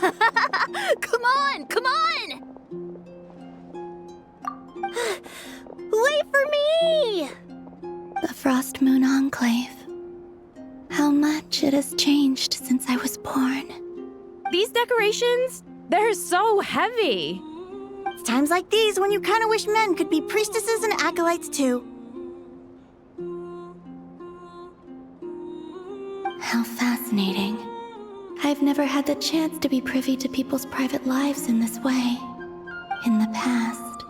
Come on, come on! Wait for me! The Frost Moon Enclave. How much it has changed since I was born. These decorations, they're so heavy. It's times like these when you kind of wish men could be priestesses and acolytes too. How fascinating. I've never had the chance to be privy to people's private lives in this way. In the past,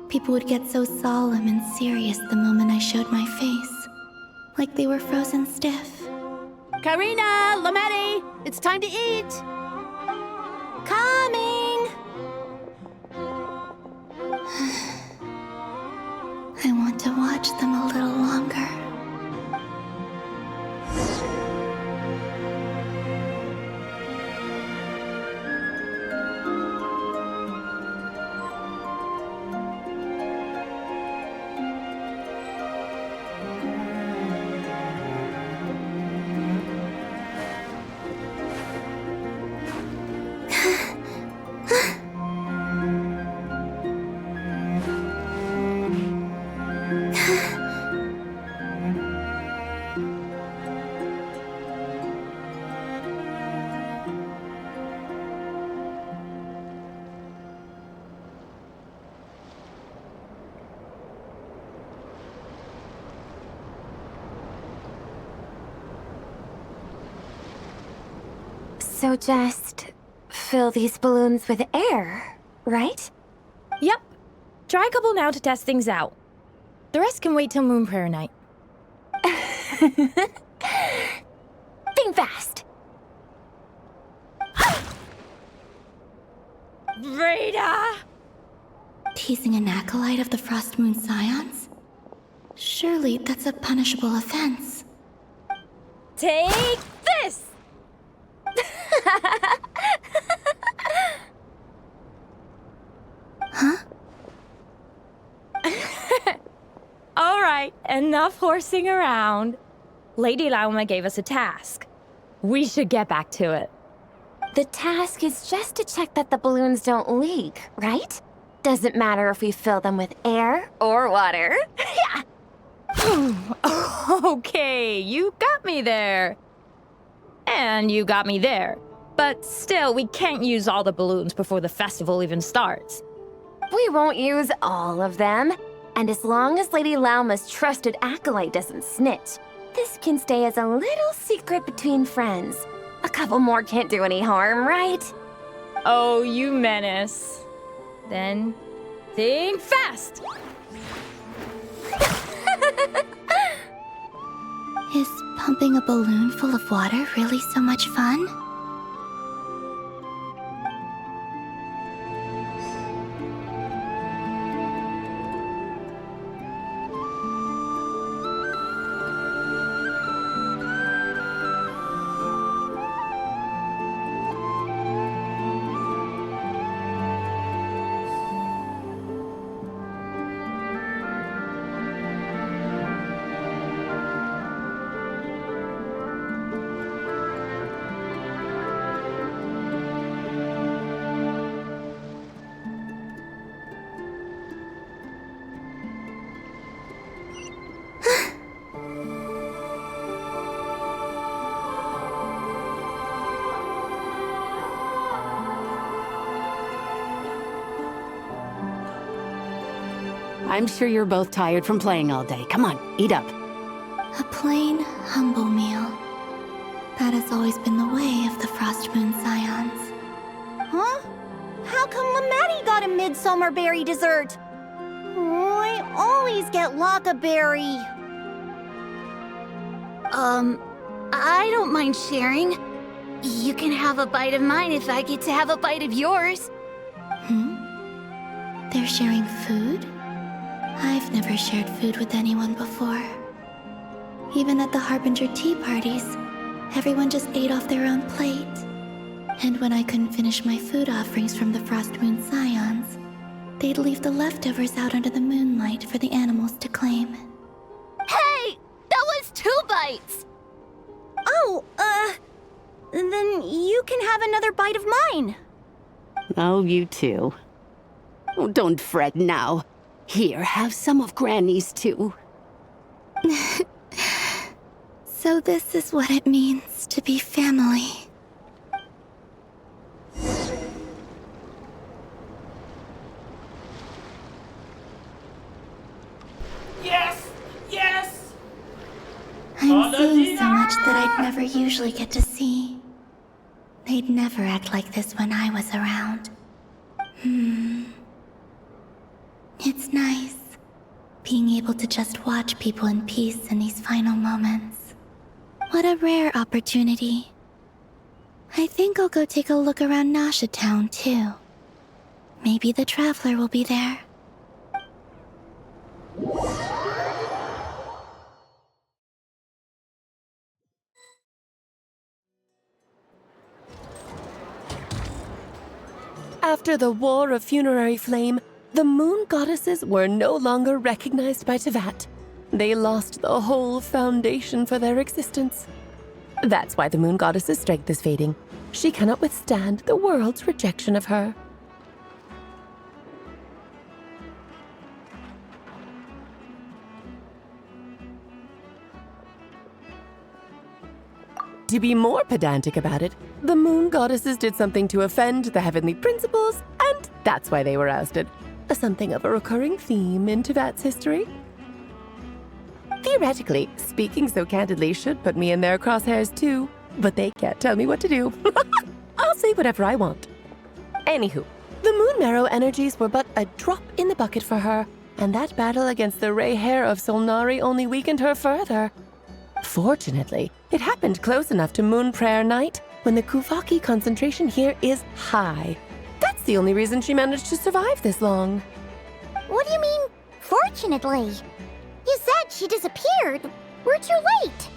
people would get so solemn and serious the moment I showed my face. Like they were frozen stiff. Karina, Lametti, it's time to eat. Coming! I want to watch them a little longer. So just fill these balloons with air, right? Yep. Try a couple now to test things out. The rest can wait till Moon Prayer Night. Think fast. Rita! Teasing an acolyte of the Frost Moon Scions? Surely that's a punishable offense. Take this! Huh? All right, enough horsing around. Lady Lauma gave us a task. We should get back to it. The task is just to check that the balloons don't leak, right? Doesn't matter if we fill them with air or water. Yeah. Okay, you got me there. And you got me there. But still, we can't use all the balloons before the festival even starts. We won't use all of them. And as long as Lady Lauma's trusted acolyte doesn't snitch, this can stay as a little secret between friends. A couple more can't do any harm, right? Oh, you menace. Then, think fast! Is pumping a balloon full of water really so much fun? I'm sure you're both tired from playing all day. Come on, eat up. A plain, humble meal. That has always been the way of the Frost Moon Scions. Huh? How come Lametti got a midsummer berry dessert? Oh, I always get Lockaberry. I don't mind sharing. You can have a bite of mine if I get to have a bite of yours. They're sharing food? I've never shared food with anyone before. Even at the Harbinger tea parties, everyone just ate off their own plate. And when I couldn't finish my food offerings from the Frost Moon Scions, they'd leave the leftovers out under the moonlight for the animals to claim. Hey! That was 2 bites! Oh, Then you can have another bite of mine. Oh, you too. Oh, don't fret now. Here, have some of Granny's too. So this is what it means to be family. Yes! Yes! I'm seeing so much that I'd never usually get to see. They'd never act like this when I was around. It's nice, being able to just watch people in peace in these final moments. What a rare opportunity. I think I'll go take a look around Nasha Town, too. Maybe the Traveler will be there. After the War of Funerary Flame, the Moon Goddesses were no longer recognized by Teyvat. They lost the whole foundation for their existence. That's why the Moon Goddess's strength is fading. She cannot withstand the world's rejection of her. To be more pedantic about it, the Moon Goddesses did something to offend the Heavenly Principles, and that's why they were ousted. Something of a recurring theme in Teyvat's history. Theoretically, speaking so candidly should put me in their crosshairs too, but they can't tell me what to do. I'll say whatever I want. Anywho, the Moon Marrow energies were but a drop in the bucket for her, and that battle against the Ray Hair of Solnari only weakened her further. Fortunately, it happened close enough to Moon Prayer Night when the Kuvaki concentration here is high. That's the only reason she managed to survive this long. What do you mean, fortunately? You said she disappeared. We're too late.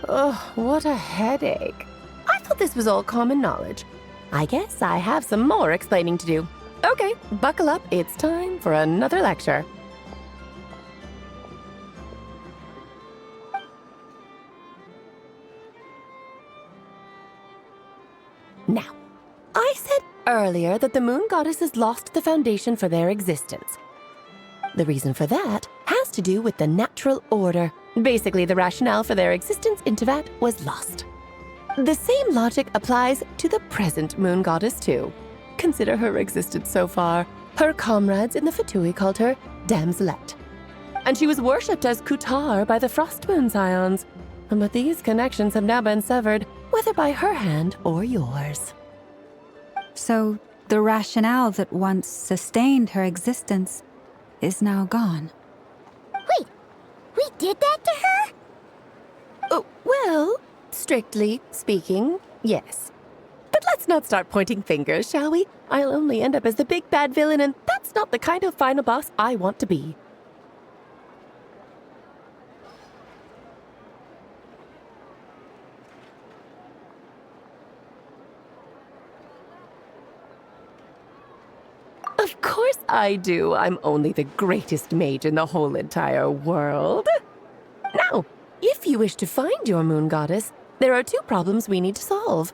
Oh, what a headache. I thought this was all common knowledge. I guess I have some more explaining to do. Okay, buckle up. It's time for another lecture. Now, I said earlier that the Moon Goddesses lost the foundation for their existence. The reason for that has to do with the natural order. Basically, the rationale for their existence in Teyvat was lost. The same logic applies to the present Moon Goddess too. Consider her existence so far. Her comrades in the Fatui called her Damselette. And she was worshipped as Kutar by the Frostmoon Scions. But these connections have now been severed, whether by her hand or yours. So, the rationale that once sustained her existence is now gone. Wait, we did that to her? Oh, well, strictly speaking, yes. But let's not start pointing fingers, shall we? I'll only end up as the big bad villain, and that's not the kind of final boss I want to be. Of course I do. I'm only the greatest mage in the whole entire world. Now, if you wish to find your Moon Goddess, there are two problems we need to solve.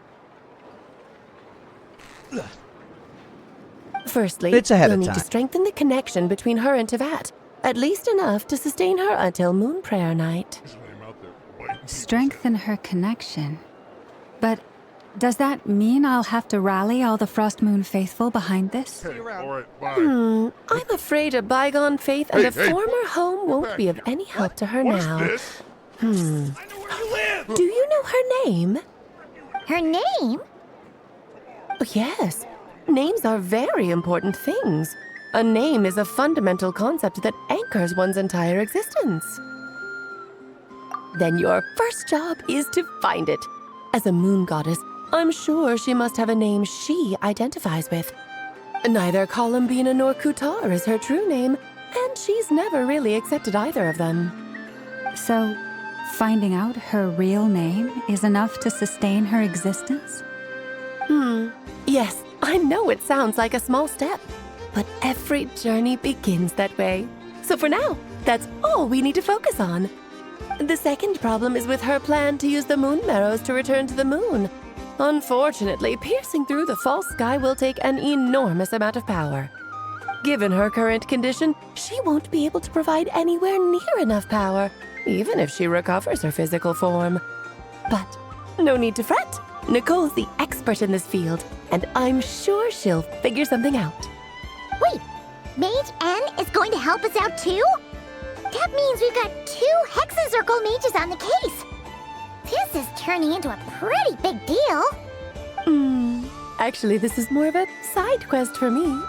Firstly, you'll need to strengthen the connection between her and Teyvat, at least enough to sustain her until Moon Prayer Night. Strengthen her connection. But does that mean I'll have to rally all the Frost Moon faithful behind this? I'm afraid a bygone faith and a former home won't be of any help to her now. Do you know her name? Her name? Oh, yes. Names are very important things. A name is a fundamental concept that anchors one's entire existence. Then your first job is to find it. As a Moon Goddess, I'm sure she must have a name she identifies with. Neither Columbina nor Kutar is her true name, and she's never really accepted either of them. So, finding out her real name is enough to sustain her existence? Yes, I know it sounds like a small step, but every journey begins that way. So for now, that's all we need to focus on. The second problem is with her plan to use the moon marrows to return to the moon. Unfortunately, piercing through the false sky will take an enormous amount of power. Given her current condition, she won't be able to provide anywhere near enough power, even if she recovers her physical form. But no need to fret. Nicole's the expert in this field, and I'm sure she'll figure something out. Wait, Mage N is going to help us out too? That means we've got 2 Hexacircle mages on the case. This is turning into a pretty big deal. Actually, this is more of a side quest for me.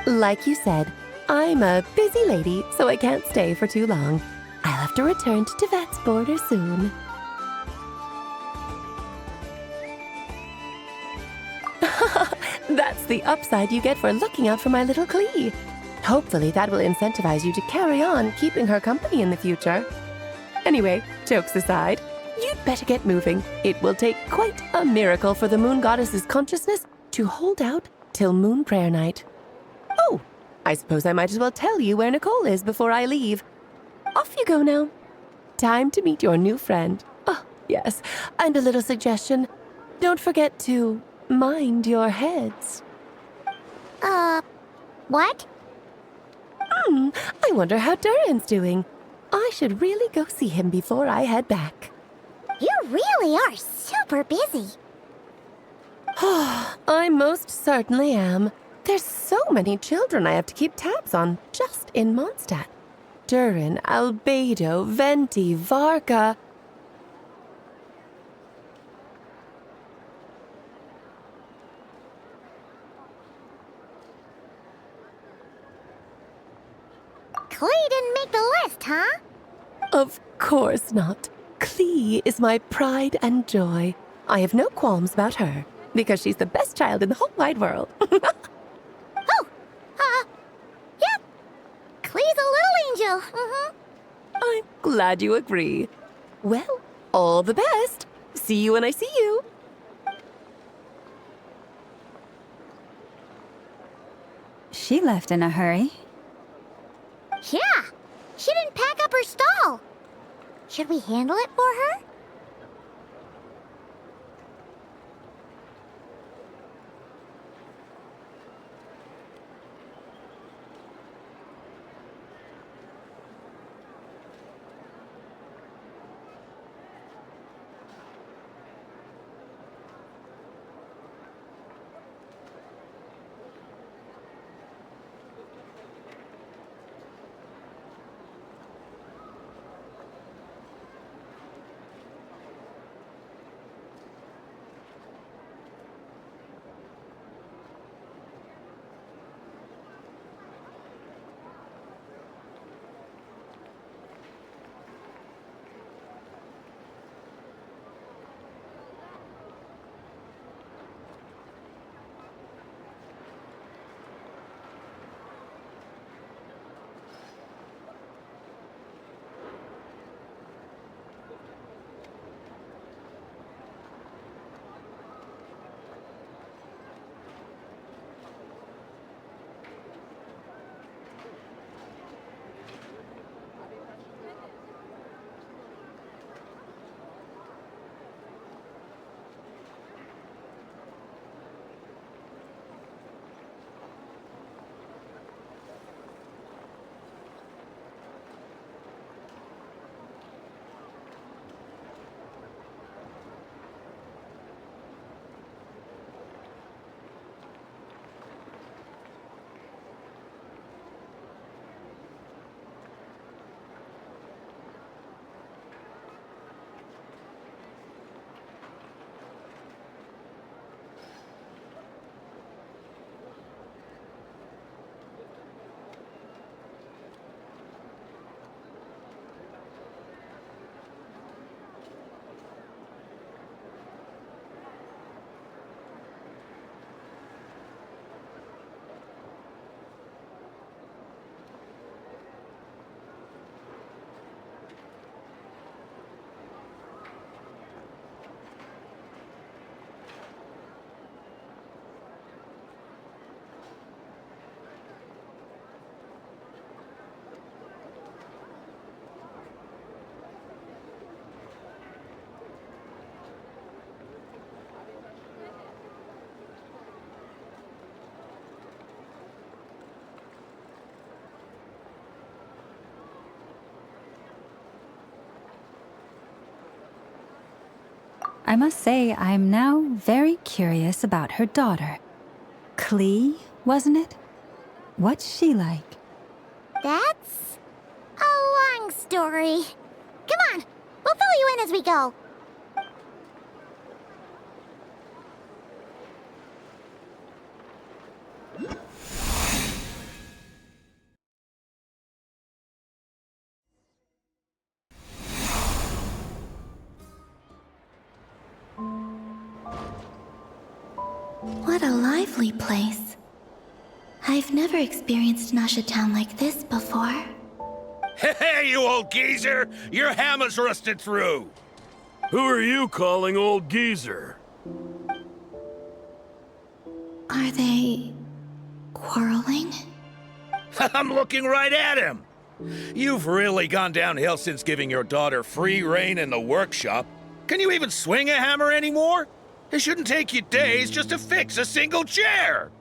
Like you said, I'm a busy lady, so I can't stay for too long. I'll have to return to Tibet's border soon. That's the upside you get for looking out for my little Klee. Hopefully that will incentivize you to carry on keeping her company in the future. Anyway, jokes aside, you'd better get moving. It will take quite a miracle for the moon goddess's consciousness to hold out till moon prayer night. Oh, I suppose I might as well tell you where Nicole is before I leave. Off you go now. Time to meet your new friend. Oh, yes, and a little suggestion. Don't forget to mind your heads. What? I wonder how Durin's doing. I should really go see him before I head back. You really are super busy. I most certainly am. There's so many children I have to keep tabs on just in Mondstadt. Durin, Albedo, Venti, Varka. Klee didn't make the list, huh? Of course not. Klee is my pride and joy. I have no qualms about her, because she's the best child in the whole wide world. Yep. Klee's a little angel. I'm glad you agree. Well, all the best. See you when I see you. She left in a hurry. Yeah, she didn't pack up her stall. Should we handle it for her? I must say I'm now very curious about her daughter. Klee, wasn't it? What's she like? That's a long story. Come on, we'll fill you in as we go. What a lively place. I've never experienced Nasha Town like this before. Hey, you old geezer! Your hammer's rusted through! Who are you calling old geezer? Are they quarreling? I'm looking right at him! You've really gone downhill since giving your daughter free rein in the workshop. Can you even swing a hammer anymore? It shouldn't take you days just to fix a single chair!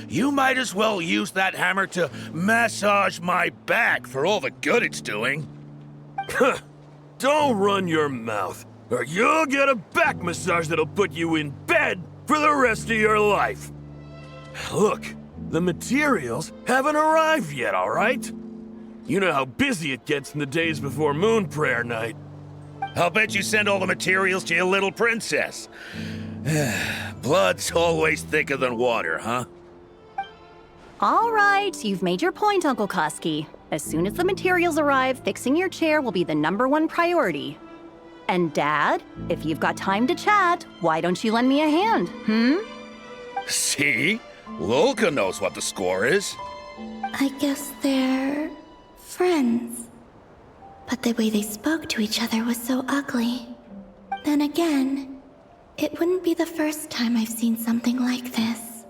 You might as well use that hammer to massage my back for all the good it's doing. Don't run your mouth, or you'll get a back massage that'll put you in bed for the rest of your life. Look, the materials haven't arrived yet, all right? You know how busy it gets in the days before Moon Prayer Night. I'll bet you send all the materials to your little princess. Blood's always thicker than water, huh? All right, you've made your point, Uncle Koski. As soon as the materials arrive, fixing your chair will be the #1 priority. And Dad, if you've got time to chat, why don't you lend me a hand, See? Lolka knows what the score is. I guess they're friends. But the way they spoke to each other was so ugly. Then again, it wouldn't be the first time I've seen something like this.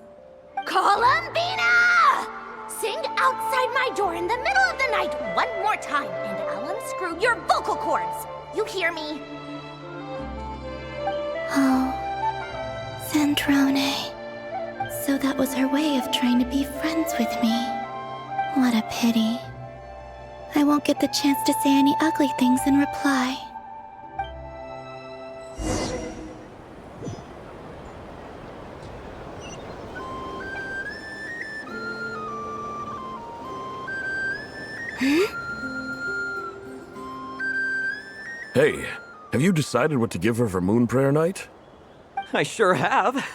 Columbina! Sing outside my door in the middle of the night one more time, and I'll unscrew your vocal cords. You hear me? Oh, Sandrone. So that was her way of trying to be friends with me. What a pity. I won't get the chance to say any ugly things in reply. Hey, have you decided what to give her for Moon Prayer Night? I sure have.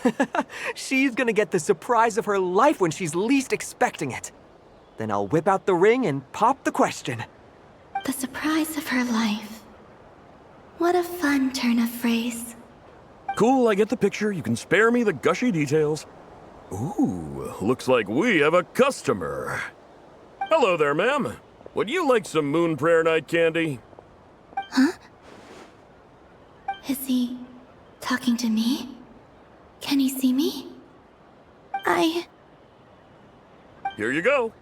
She's gonna get the surprise of her life when she's least expecting it. Then I'll whip out the ring and pop the question. The surprise of her life. What a fun turn of phrase. Cool, I get the picture. You can spare me the gushy details. Ooh, looks like we have a customer. Hello there, ma'am. Would you like some Moon Prayer Night candy? Huh? Is he talking to me? Can he see me? Here you go.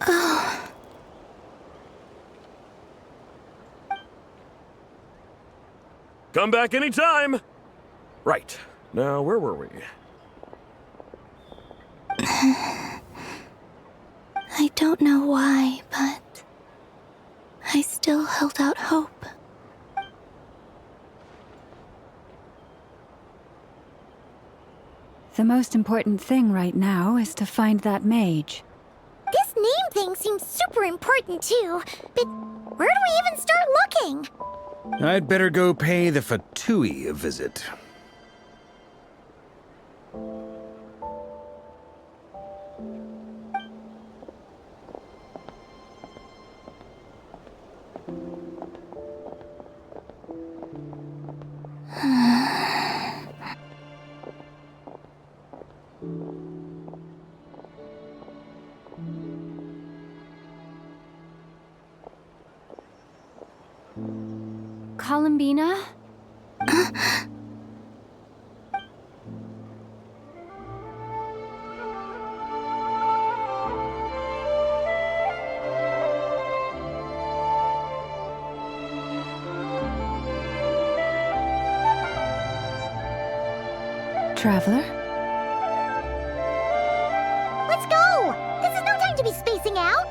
Oh. Come back anytime. Right. Now, where were we? I don't know why, but I still held out hope. The most important thing right now is to find that mage. This name thing seems super important too, but where do we even start looking? I'd better go pay the Fatui a visit. Columbina? Traveler? Let's go! This is no time to be spacing out!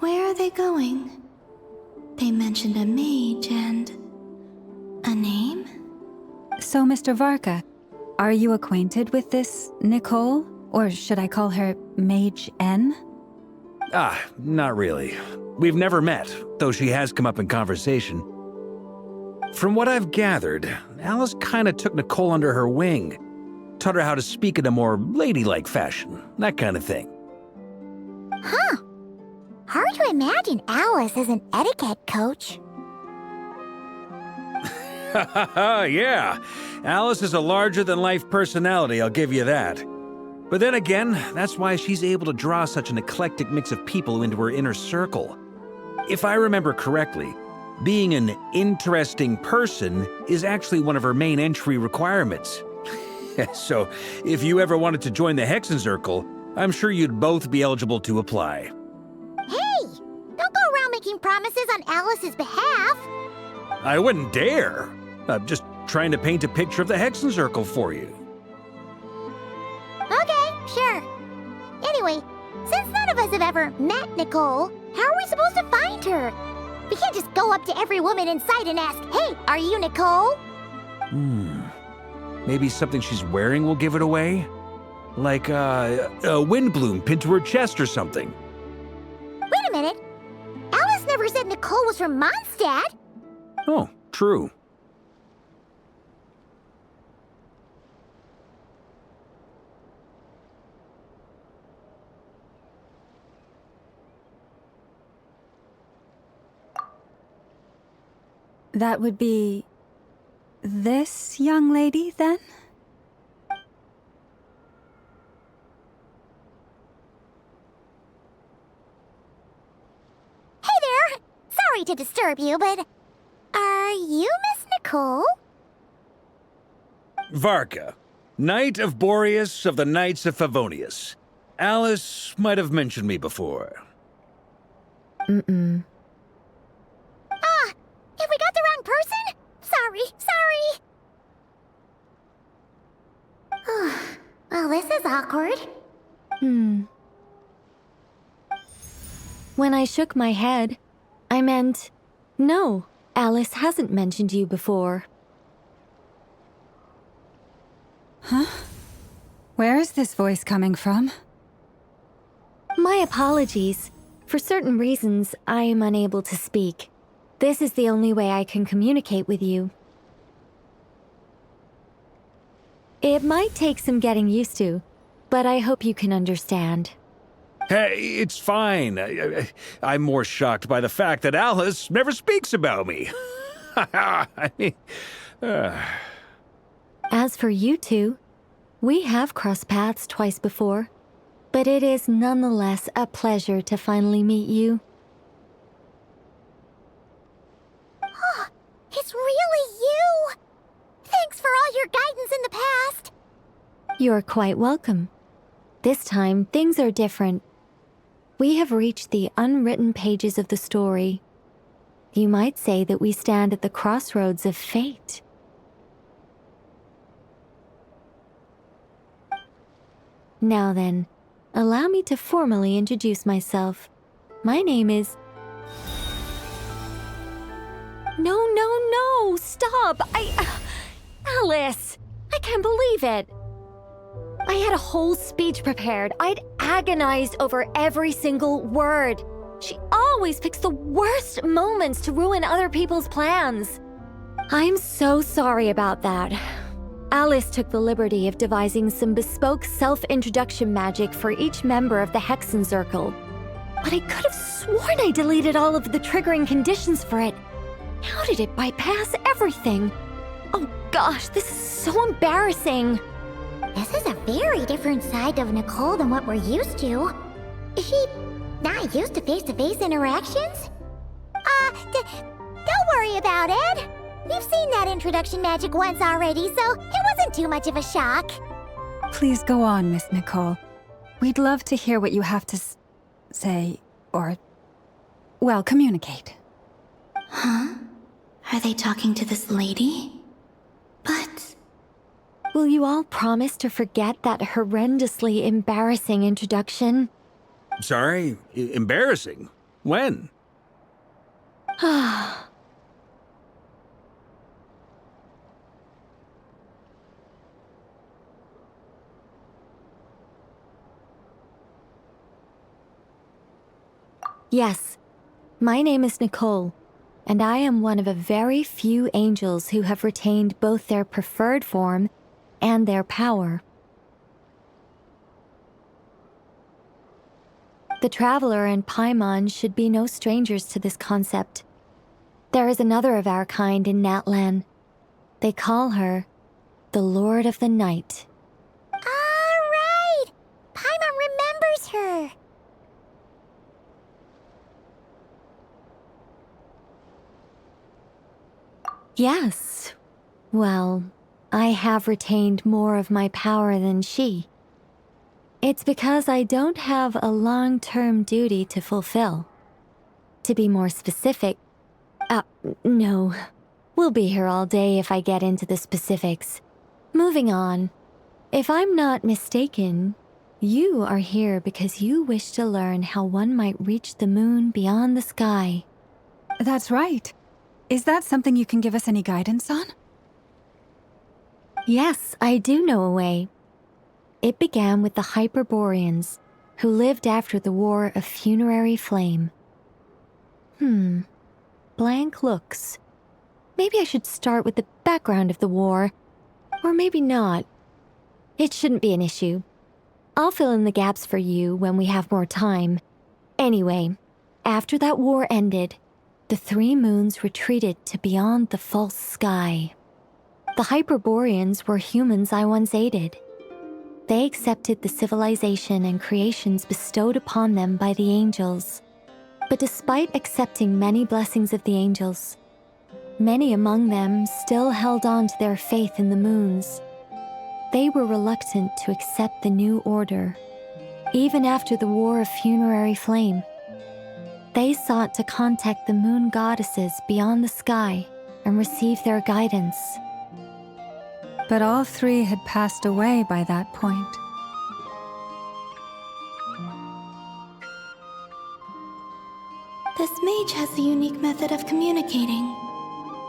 Where are they going? They mentioned a mage and... a name? So, Mr. Varka, are you acquainted with this Nicole? Or should I call her Mage N? Not really. We've never met, though she has come up in conversation. From what I've gathered, Alice kinda took Nicole under her wing. Taught her how to speak in a more ladylike fashion, that kind of thing. Huh. Hard to imagine Alice as an etiquette coach. Yeah, Alice is a larger-than-life personality, I'll give you that. But then again, that's why she's able to draw such an eclectic mix of people into her inner circle. If I remember correctly, being an interesting person is actually one of her main entry requirements. So, if you ever wanted to join the Hexenzirkel, I'm sure you'd both be eligible to apply. Hey! Don't go around making promises on Alice's behalf. I wouldn't dare. I'm just trying to paint a picture of the Hexenzirkel for you. Okay, sure. Anyway, since none of us have ever met Nicole, how are we supposed to find her? We can't just go up to every woman in sight and ask, "Hey, are you Nicole?" Maybe something she's wearing will give it away? Like a windbloom pinned to her chest or something. Wait a minute. Alice never said Nicole was from Mondstadt. Oh, true. That would be... this young lady, then? Hey there! Sorry to disturb you, but... are you Miss Nicole? Varka, Knight of Boreas of the Knights of Favonius. Alice might have mentioned me before. Mm-mm. Have we got the wrong person? Sorry. Well, this is awkward. When I shook my head, I meant, no, Alice hasn't mentioned you before. Huh? Where is this voice coming from? My apologies. For certain reasons, I am unable to speak. This is the only way I can communicate with you. It might take some getting used to, but I hope you can understand. Hey, it's fine. I'm more shocked by the fact that Alice never speaks about me. I mean, As for you two, we have crossed paths twice before, but it is nonetheless a pleasure to finally meet you. It's really you! Thanks for all your guidance in the past! You're quite welcome. This time, things are different. We have reached the unwritten pages of the story. You might say that we stand at the crossroads of fate. Now then, allow me to formally introduce myself. My name is... No, stop! Alice! I can't believe it! I had a whole speech prepared. I'd agonized over every single word. She always picks the worst moments to ruin other people's plans. I'm so sorry about that. Alice took the liberty of devising some bespoke self-introduction magic for each member of the Hexenzirkel. But I could have sworn I deleted all of the triggering conditions for it. How did it bypass everything? Oh gosh, this is so embarrassing. This is a very different side of Nicole than what we're used to. Is she not used to face-to-face interactions? Don't worry about it. We've seen that introduction magic once already, so it wasn't too much of a shock. Please go on, Miss Nicole. We'd love to hear what you have to say, or... well, communicate. Huh? Are they talking to this lady? But... Will you all promise to forget that horrendously embarrassing introduction? Sorry? Embarrassing? When? Yes, my name is Nicole, and I am one of a very few angels who have retained both their preferred form and their power. The Traveler and Paimon should be no strangers to this concept. There is another of our kind in Natlan. They call her the Lord of the Night. All right! Paimon remembers her. Yes. Well, I have retained more of my power than she. It's because I don't have a long-term duty to fulfill. To be more specific, no. We'll be here all day if I get into the specifics. Moving on. If I'm not mistaken, you are here because you wish to learn how one might reach the moon beyond the sky. That's right. Is that something you can give us any guidance on? Yes, I do know a way. It began with the Hyperboreans, who lived after the War of Funerary Flame. Blank looks. Maybe I should start with the background of the war. Or maybe not. It shouldn't be an issue. I'll fill in the gaps for you when we have more time. Anyway, after that war ended, the three moons retreated to beyond the false sky. The Hyperboreans were humans I once aided. They accepted the civilization and creations bestowed upon them by the angels. But despite accepting many blessings of the angels, many among them still held on to their faith in the moons. They were reluctant to accept the new order, even after the War of Funerary Flame. They sought to contact the moon goddesses beyond the sky and receive their guidance. But all three had passed away by that point. This mage has a unique method of communicating.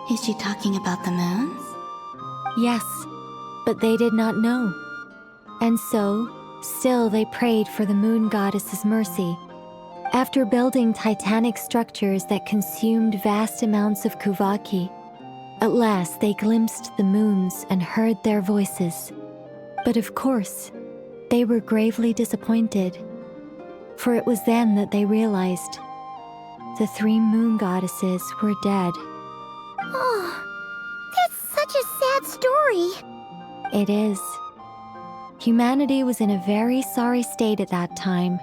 Is she talking about the moons? Yes, but they did not know. And so, still they prayed for the moon goddess's mercy. After building titanic structures that consumed vast amounts of Kuvaki, at last they glimpsed the moons and heard their voices. But of course, they were gravely disappointed. For it was then that they realized the three moon goddesses were dead. Oh, that's such a sad story. It is. Humanity was in a very sorry state at that time.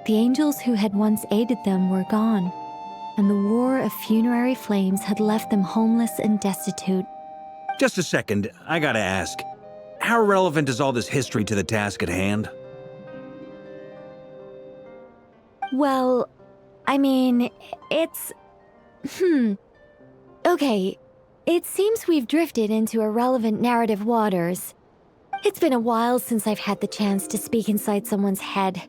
The angels who had once aided them were gone, and the War of Funerary Flames had left them homeless and destitute. Just a second, I gotta ask. How relevant is all this history to the task at hand? Well, I mean, it's... Okay, it seems we've drifted into irrelevant narrative waters. It's been a while since I've had the chance to speak inside someone's head.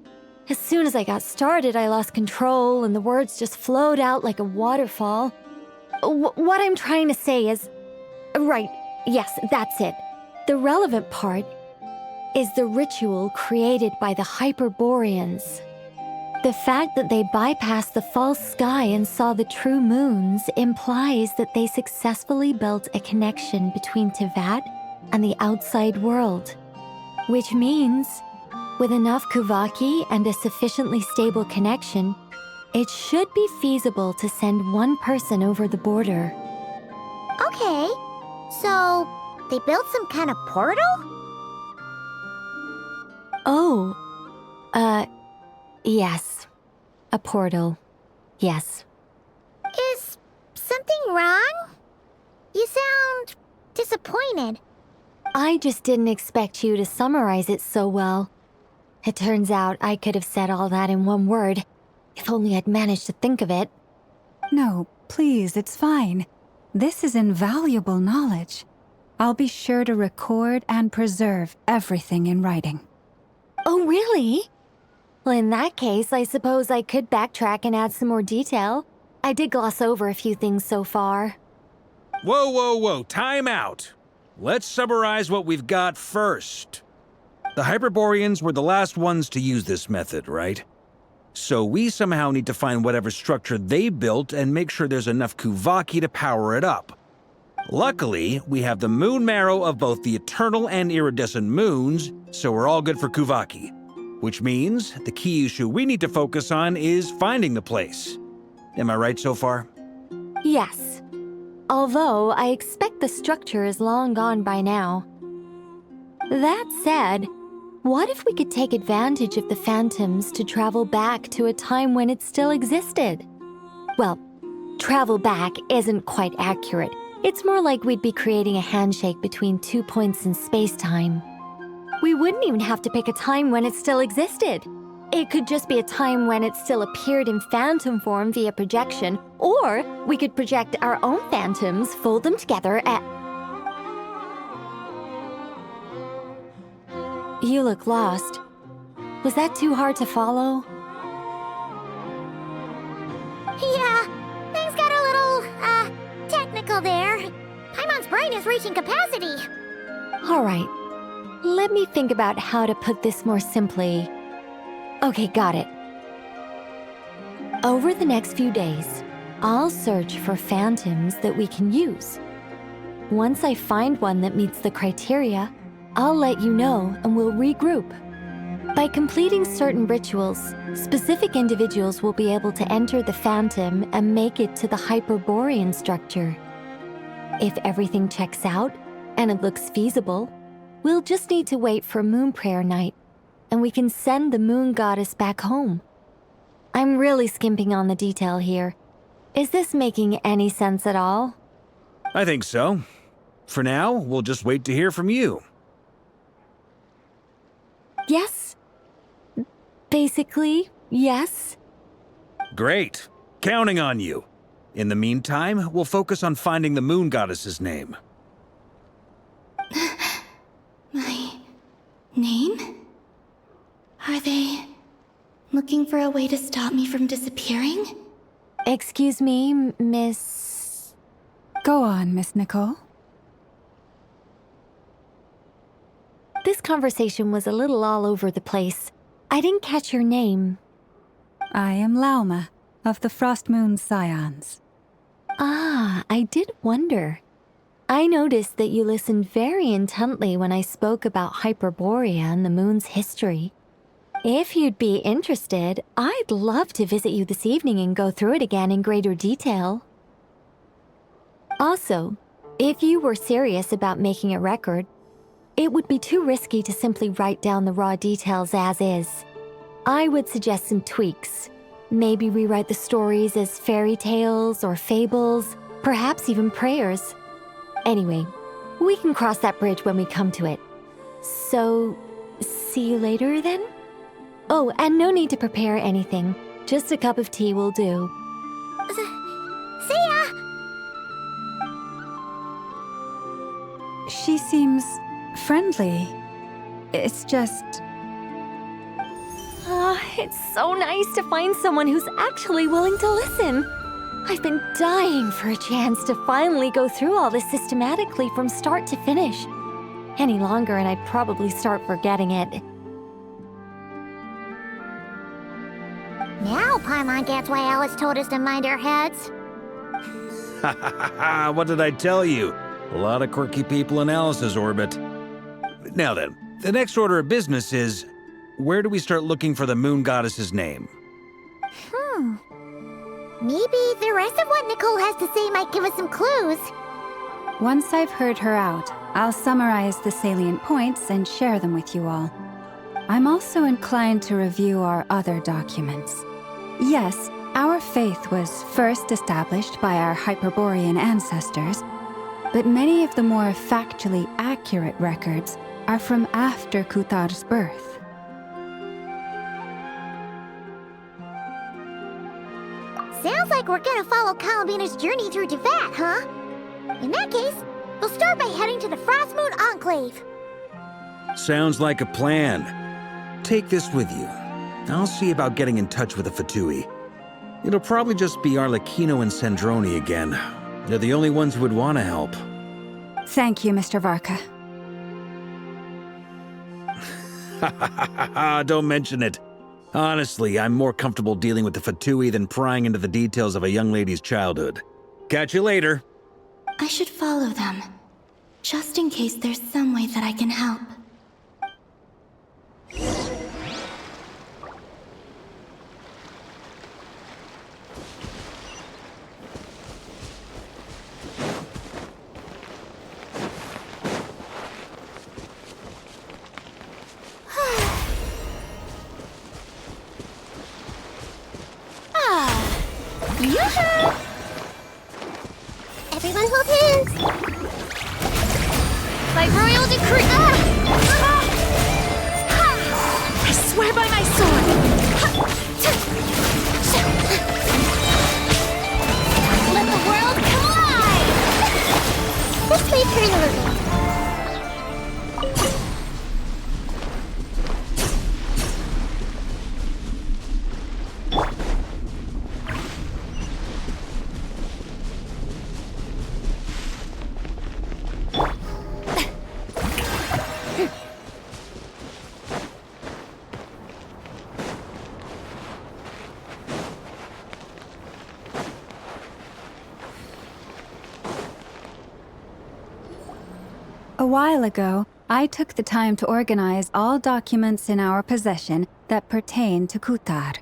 As soon as I got started, I lost control and the words just flowed out like a waterfall. What I'm trying to say is... Right, yes, that's it. The relevant part is the ritual created by the Hyperboreans. The fact that they bypassed the false sky and saw the true moons implies that they successfully built a connection between Tevat and the outside world. Which means, with enough Kuvaki and a sufficiently stable connection, it should be feasible to send one person over the border. Okay, so they built some kind of portal? Oh, yes. A portal. Yes. Is something wrong? You sound disappointed. I just didn't expect you to summarize it so well. It turns out I could have said all that in one word, if only I'd managed to think of it. No, please, it's fine. This is invaluable knowledge. I'll be sure to record and preserve everything in writing. Oh, really? Well, in that case, I suppose I could backtrack and add some more detail. I did gloss over a few things so far. Whoa, whoa, whoa, time out. Let's summarize what we've got first. The Hyperboreans were the last ones to use this method, right? So we somehow need to find whatever structure they built and make sure there's enough Kuvaki to power it up. Luckily, we have the moon marrow of both the eternal and iridescent moons, so we're all good for Kuvaki. Which means the key issue we need to focus on is finding the place. Am I right so far? Yes. Although I expect the structure is long gone by now. That said, what if we could take advantage of the phantoms to travel back to a time when it still existed? Well, travel back isn't quite accurate. It's more like we'd be creating a handshake between 2 points in space-time. We wouldn't even have to pick a time when it still existed. It could just be a time when it still appeared in phantom form via projection, or we could project our own phantoms, fold them together at... You look lost. Was that too hard to follow? Yeah, things got a little, technical there. Paimon's brain is reaching capacity. All right. Let me think about how to put this more simply. Okay, got it. Over the next few days, I'll search for phantoms that we can use. Once I find one that meets the criteria, I'll let you know and we'll regroup. By completing certain rituals, specific individuals will be able to enter the phantom and make it to the Hyperborean structure. If everything checks out and it looks feasible, we'll just need to wait for Moon Prayer Night, and we can send the Moon Goddess back home. I'm really skimping on the detail here. Is this making any sense at all? I think so. For now, we'll just wait to hear from you. Yes. Basically, yes. Great. Counting on you. In the meantime, we'll focus on finding the Moon Goddess's name. My name? Are they looking for a way to stop me from disappearing? Excuse me, Miss... Go on, Miss Nicole. This conversation was a little all over the place. I didn't catch your name. I am Lauma, of the Frost Moon Scions. Ah, I did wonder. I noticed that you listened very intently when I spoke about Hyperborea and the moon's history. If you'd be interested, I'd love to visit you this evening and go through it again in greater detail. Also, if you were serious about making a record, it would be too risky to simply write down the raw details as is. I would suggest some tweaks. Maybe rewrite the stories as fairy tales or fables, perhaps even prayers. Anyway, we can cross that bridge when we come to it. So, see you later then? Oh, and no need to prepare anything. Just a cup of tea will do. See ya! She seems friendly. It's just... It's so nice to find someone who's actually willing to listen. I've been dying for a chance to finally go through all this systematically from start to finish. Any longer and I'd probably start forgetting it. Now Paimon gets why Alice told us to mind our heads. Ha ha ha ha! What did I tell you? A lot of quirky people in Alice's orbit. Now then, the next order of business is, where do we start looking for the Moon Goddess's name? Maybe the rest of what Nicole has to say might give us some clues. Once I've heard her out, I'll summarize the salient points and share them with you all. I'm also inclined to review our other documents. Yes, our faith was first established by our Hyperborean ancestors, but many of the more factually accurate records are from after Kutar's birth. Sounds like we're gonna follow Kalabina's journey through Teyvat, huh? In that case, We'll start by heading to the Frost Moon Enclave. Sounds like a plan. Take this with you. I'll see about getting in touch with the Fatui. It'll probably just be Arlecchino and Sandroni again. They're the only ones who would want to help. Thank you, Mr. Varka. Don't mention it. Honestly, I'm more comfortable dealing with the Fatui than prying into the details of a young lady's childhood. Catch you later. I should follow them, just in case there's some way that I can help. Yoo-hoo! Everyone hold hands. By royal decree. I swear by my sword! Let the world collide! This way, turn a little. A while ago, I took the time to organize all documents in our possession that pertain to Kutar.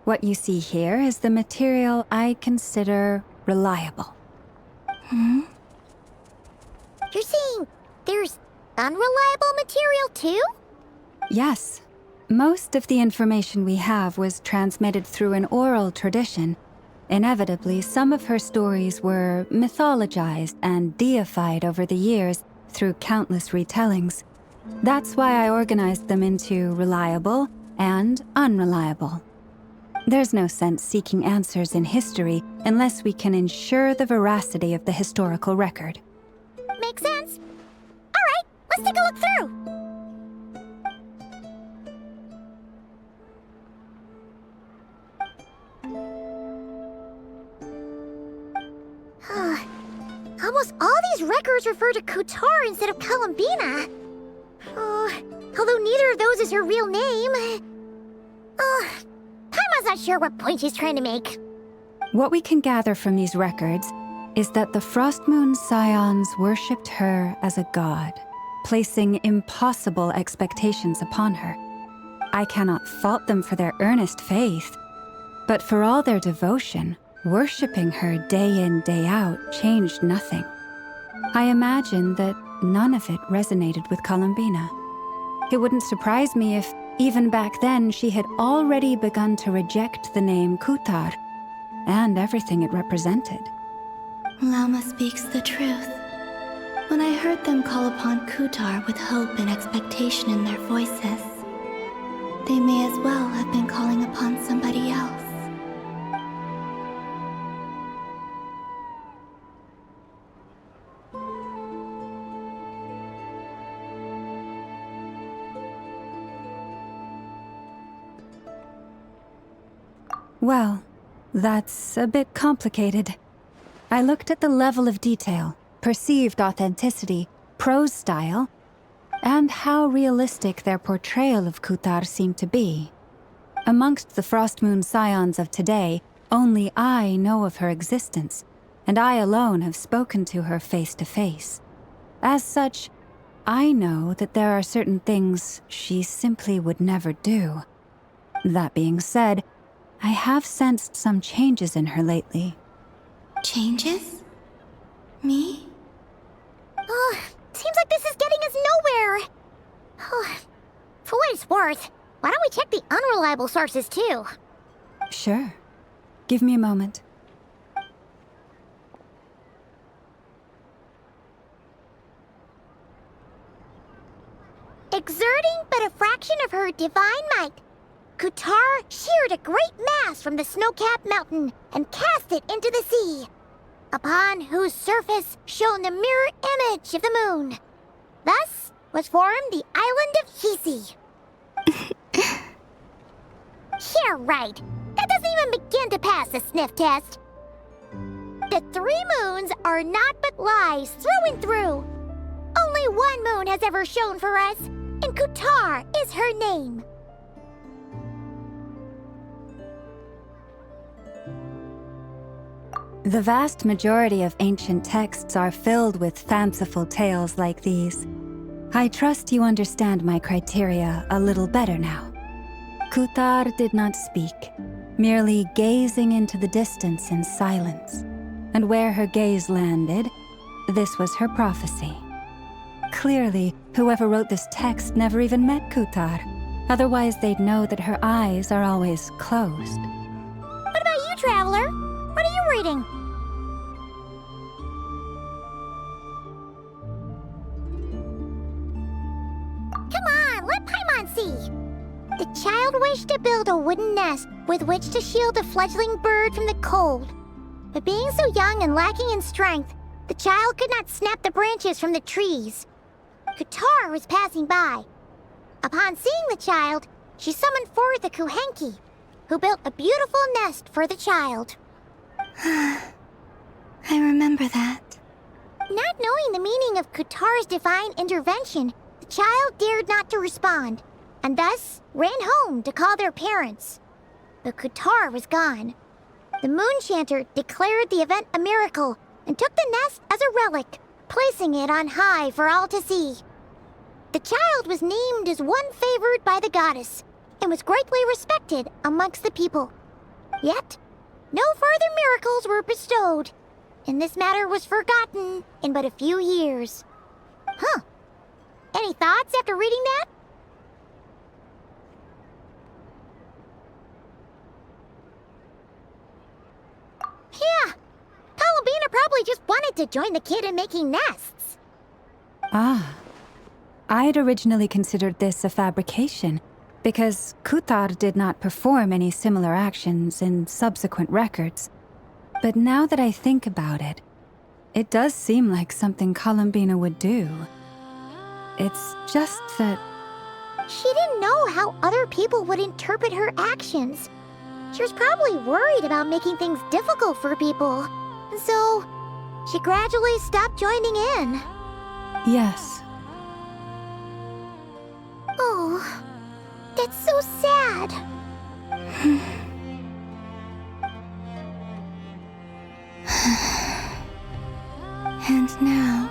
What you see here is the material I consider reliable. You're saying there's unreliable material too? Yes. Most of the information we have was transmitted through an oral tradition. Inevitably, some of her stories were mythologized and deified over the years through countless retellings. That's why I organized them into reliable and unreliable. There's no sense seeking answers in history unless we can ensure the veracity of the historical record. Makes sense. All right, let's take a look through. Almost all these records refer to Kutar instead of Columbina. Although neither of those is her real name. Paimon's not sure what point she's trying to make. What we can gather from these records is that the Frost Moon Scions worshipped her as a god, placing impossible expectations upon her. I cannot fault them for their earnest faith, but for all their devotion, worshipping her day in, day out changed nothing. I imagine that none of it resonated with Columbina. It wouldn't surprise me if, even back then, she had already begun to reject the name Kutar and everything it represented. Lauma speaks the truth. When I heard them call upon Kutar with hope and expectation in their voices, they may as well have been calling upon somebody else. Well, that's a bit complicated. I looked at the level of detail, perceived authenticity, prose style, and how realistic their portrayal of Kutar seemed to be. Amongst the Frost Moon Scions of today, only I know of her existence, and I alone have spoken to her face to face. As such, I know that there are certain things she simply would never do. That being said, I have sensed some changes in her lately. Changes? Me? Seems like this is getting us nowhere. For what it's worth, why don't we check the unreliable sources too? Sure. Give me a moment. Exerting but a fraction of her divine might, Kutar sheared a great mass from the snow-capped mountain and cast it into the sea. upon whose surface shone the mirror image of the moon. Thus was formed the island of Hisi. Yeah, right. That doesn't even begin to pass the sniff test. The 3 moons are naught but lies through and through. Only one moon has ever shone for us, and Kutar is her name. The vast majority of ancient texts are filled with fanciful tales like these. I trust you understand my criteria a little better now. Kutar did not speak, merely gazing into the distance in silence. And where her gaze landed, this was her prophecy. Clearly, whoever wrote this text never even met Kutar. Otherwise, they'd know that her eyes are always closed. What about you, Traveler? What are you reading? Come on, let Paimon see. The child wished to build a wooden nest with which to shield the fledgling bird from the cold. But being so young and lacking in strength, the child could not snap the branches from the trees. Kutar was passing by. Upon seeing the child, she summoned forth the Kuhenki, who built a beautiful nest for the child. I remember that. Not knowing the meaning of Kutar's divine intervention, the child dared not to respond, and thus ran home to call their parents. But Kutar was gone. The moon chanter declared the event a miracle and took the nest as a relic, placing it on high for all to see. The child was named as one favored by the goddess and was greatly respected amongst the people. Yet, no further miracles were bestowed, and this matter was forgotten in but a few years. Huh. Any thoughts after reading that? Yeah. Columbina probably just wanted to join the kid in making nests. Ah. I'd originally considered this a fabrication, because Kutar did not perform any similar actions in subsequent records. But now that I think about it, it does seem like something Columbina would do. It's just that... She didn't know how other people would interpret her actions. She was probably worried about making things difficult for people. And so, she gradually stopped joining in. Yes. Oh, that's so sad. And now,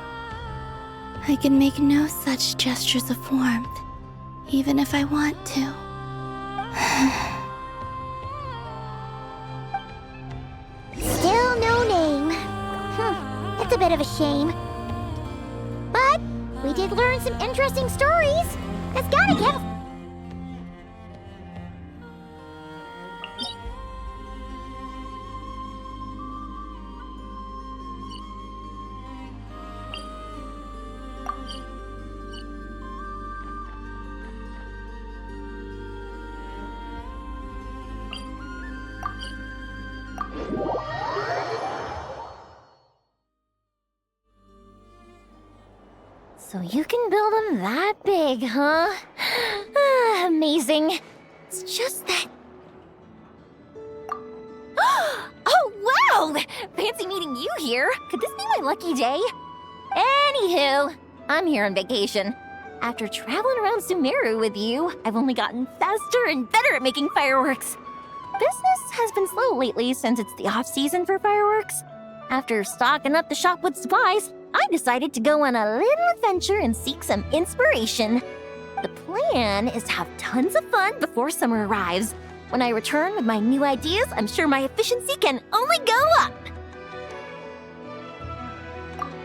I can make no such gestures of warmth, even if I want to. Still no name. That's a bit of a shame. But we did learn some interesting stories. That's gotta count. So you can build them that big, huh? Amazing. It's just that... Oh, wow! Fancy meeting you here. Could this be my lucky day? Anywho, I'm here on vacation. After traveling around Sumeru with you, I've only gotten faster and better at making fireworks. Business has been slow lately since it's the off-season for fireworks. After stocking up the shop with supplies, I decided to go on a little adventure and seek some inspiration. The plan is to have tons of fun before summer arrives. When I return with my new ideas, I'm sure my efficiency can only go up.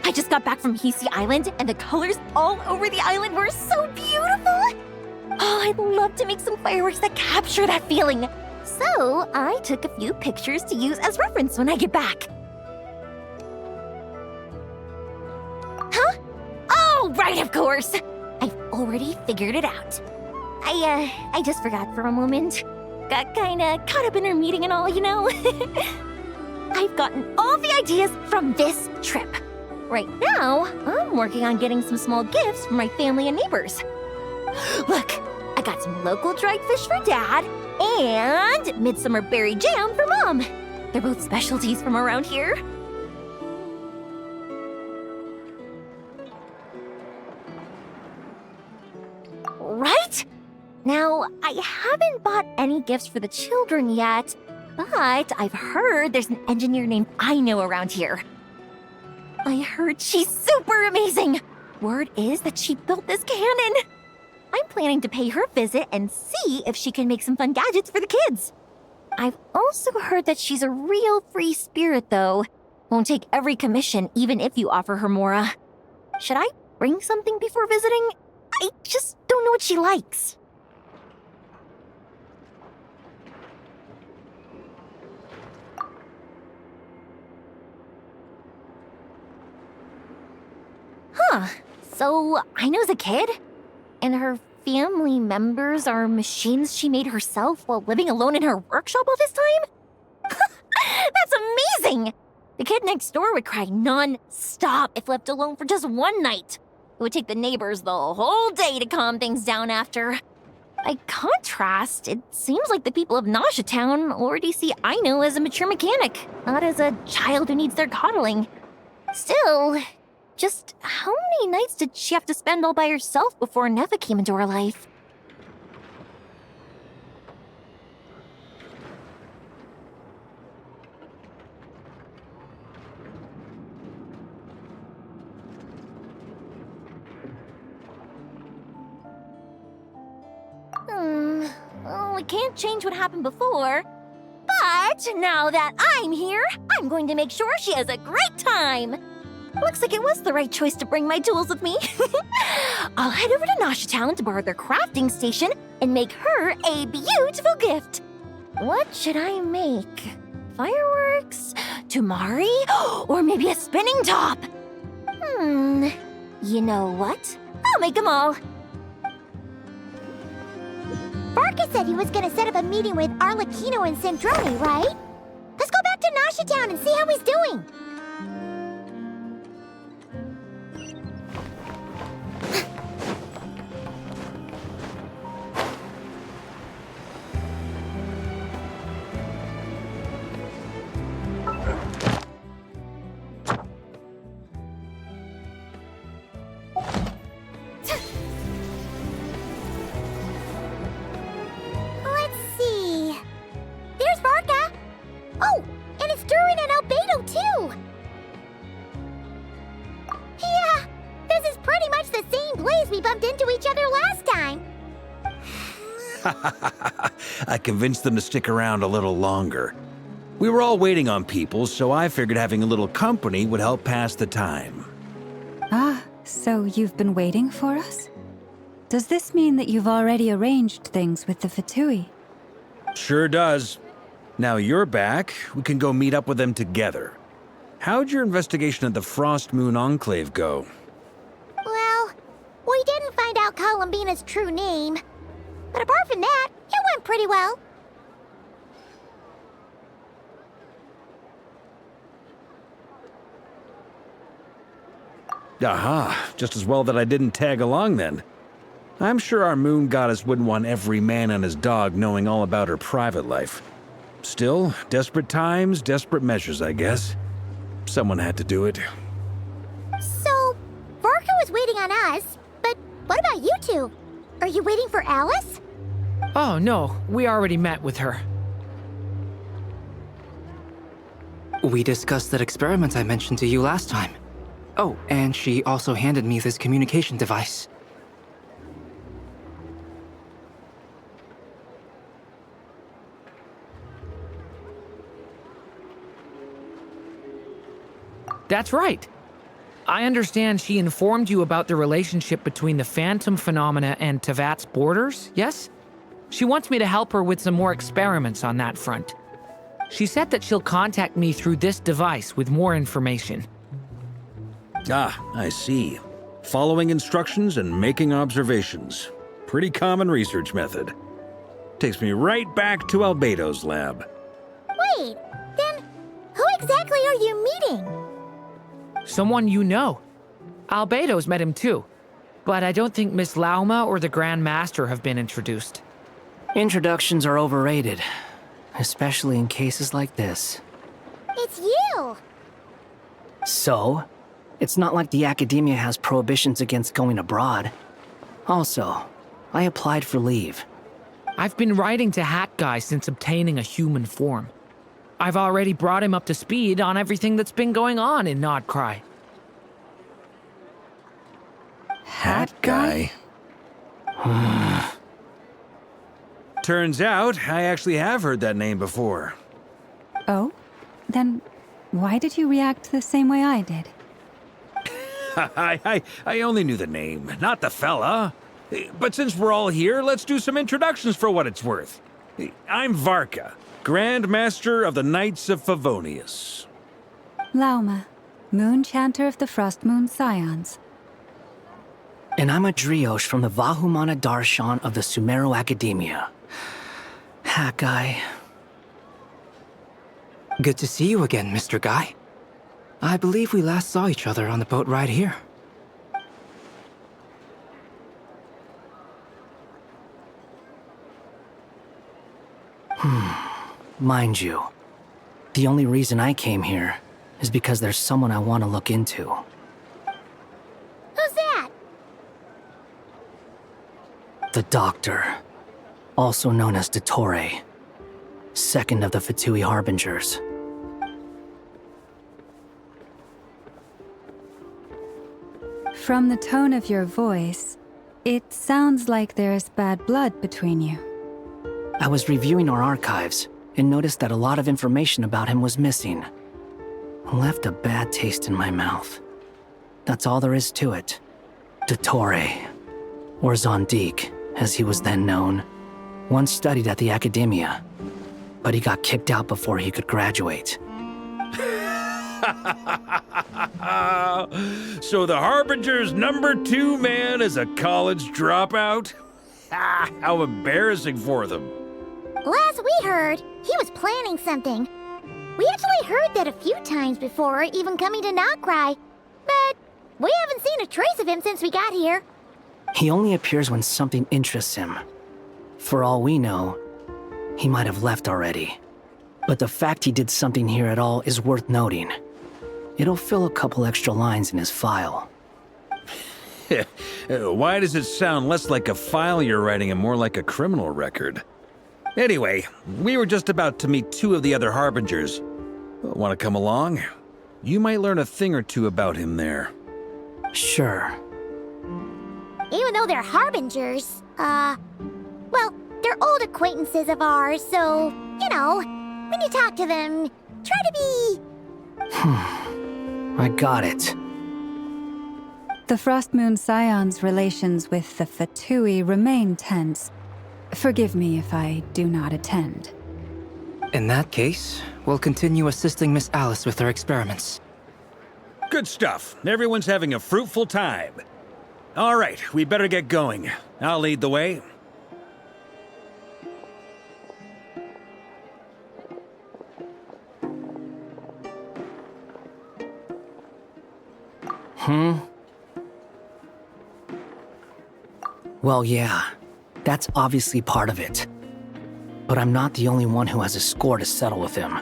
I just got back from Hisi Island, and the colors all over the island were so beautiful. Oh, I'd love to make some fireworks that capture that feeling. So I took a few pictures to use as reference when I get back. Huh? Oh, right, of course. I've already figured it out. I just forgot for a moment. Got kinda caught up in our meeting and all, you know? I've gotten all the ideas from this trip. Right now, I'm working on getting some small gifts for my family and neighbors. Look, I got some local dried fish for Dad and midsummer berry jam for Mom. They're both specialties from around here. Right? Now, I haven't bought any gifts for the children yet, but I've heard there's an engineer named Aino around here. I heard she's super amazing. Word is that she built this cannon. I'm planning to pay her a visit and see if she can make some fun gadgets for the kids. I've also heard that she's a real free spirit, though. Won't take every commission, even if you offer her Mora. Should I bring something before visiting? I just don't know what she likes. Huh. So, Aino's a kid? And her family members are machines she made herself while living alone in her workshop all this time? That's amazing! The kid next door would cry non-stop if left alone for just one night. It would take the neighbors the whole day to calm things down after. By contrast, it seems like the people of Nasha Town already see Aino as a mature mechanic, not as a child who needs their coddling. Still, just how many nights did she have to spend all by herself before Neva came into her life? Well, I can't change what happened before. But now that I'm here, I'm going to make sure she has a great time. Looks like it was the right choice to bring my tools with me. I'll head over to Nasha Town to borrow their crafting station and make her a beautiful gift. What should I make? Fireworks? Tumari? Or maybe a spinning top? You know what? I'll make them all. Barca said he was gonna set up a meeting with Arlecchino and Sandrone, right? Let's go back to Nasha Town and see how he's doing. I convinced them to stick around a little longer. We were all waiting on people, so I figured having a little company would help pass the time. Ah, so you've been waiting for us? Does this mean that you've already arranged things with the Fatui? Sure does. Now you're back, we can go meet up with them together. How'd your investigation at the Frost Moon Enclave go? Well, we didn't find out Columbina's true name. But apart from that, it went pretty well. Aha, just as well that I didn't tag along then. I'm sure our moon goddess wouldn't want every man and his dog knowing all about her private life. Still, desperate times, desperate measures, I guess. Someone had to do it. So, Varka was waiting on us, but what about you two? Are you waiting for Alice? Oh no, we already met with her. We discussed that experiment I mentioned to you last time. Oh, and she also handed me this communication device. That's right. I understand she informed you about the relationship between the Phantom phenomena and Tevat's borders, yes? She wants me to help her with some more experiments on that front. She said that she'll contact me through this device with more information. Ah, I see. Following instructions and making observations. Pretty common research method. Takes me right back to Albedo's lab. Wait, then who exactly are you meeting? Someone you know. Albedo's met him too. But I don't think Miss Lauma or the Grand Master have been introduced. Introductions are overrated, especially in cases like this. It's you! So, it's not like the Academia has prohibitions against going abroad. Also, I applied for leave. I've been writing to Hat Guy since obtaining a human form. I've already brought him up to speed on everything that's been going on in Nodcry. Hat Guy? Turns out, I actually have heard that name before. Oh? Then why did you react the same way I did? I only knew the name, not the fella. But since we're all here, let's do some introductions for what it's worth. I'm Varka, Grand Master of the Knights of Favonius. Lauma, Moon Chanter of the Frost Moon Scions. And I'm a Driosh from the Vahumana Darshan of the Sumeru Academia. Hat Guy. Good to see you again, Mr. Guy. I believe we last saw each other on the boat ride here. Mind you, the only reason I came here is because there's someone I want to look into. Who's that? The Doctor, also known as Dottore, second of the Fatui Harbingers. From the tone of your voice, it sounds like there's bad blood between you. I was reviewing our archives and noticed that a lot of information about him was missing. Left a bad taste in my mouth. That's all there is to it. Dottore, or Zondique, as he was then known, once studied at the Academia, but he got kicked out before he could graduate. So the Harbinger's #2 man is a college dropout? How embarrassing for them. Last we heard, he was planning something. We actually heard that a few times before, even coming to Nodcry, but we haven't seen a trace of him since we got here. He only appears when something interests him. For all we know, he might have left already. But the fact he did something here at all is worth noting. It'll fill a couple extra lines in his file. Why does it sound less like a file you're writing and more like a criminal record? Anyway, we were just about to meet 2 of the other Harbingers. Want to come along? You might learn a thing or two about him there. Sure. Even though they're Harbingers, well, they're old acquaintances of ours, so, you know, when you talk to them, try to be... I got it. The Frost Moon Scions' relations with the Fatui remain tense. Forgive me if I do not attend. In that case, we'll continue assisting Miss Alice with her experiments. Good stuff. Everyone's having a fruitful time. All right, we better get going. I'll lead the way. Well, yeah. That's obviously part of it. But I'm not the only one who has a score to settle with him.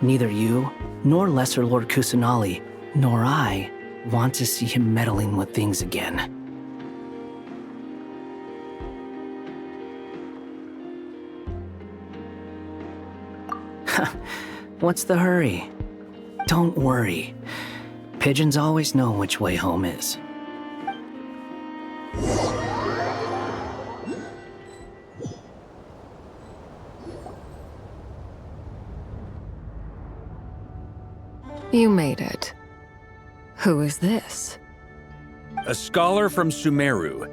Neither you, nor Lesser Lord Kusanali, nor I want to see him meddling with things again. What's the hurry? Don't worry. Pigeons always know which way home is. You made it. Who is this? A scholar from Sumeru.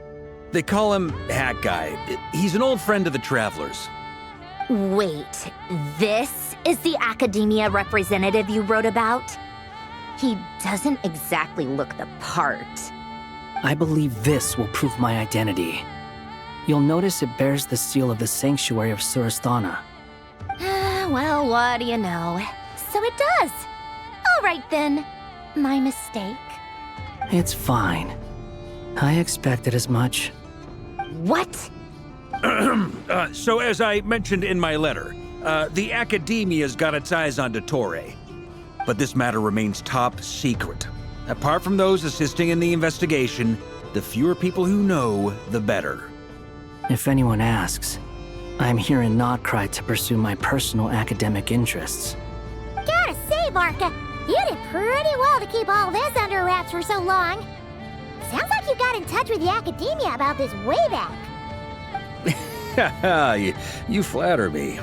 They call him Hat Guy. He's an old friend of the Travelers. Wait, this is the Academia representative you wrote about? He doesn't exactly look the part. I believe this will prove my identity. You'll notice it bears the seal of the Sanctuary of Surasthana. Well, what do you know? so it does. All right then. My mistake. It's fine. I expected as much. What? So as I mentioned in my letter, the Academia's got its eyes on Dottore. But this matter remains top secret. Apart from those assisting in the investigation, the fewer people who know, the better. If anyone asks, I'm here in Notcry to pursue my personal academic interests. Gotta say, Varka, you did pretty well to keep all this under wraps for so long. Sounds like you got in touch with the Academia about this way back. you flatter me.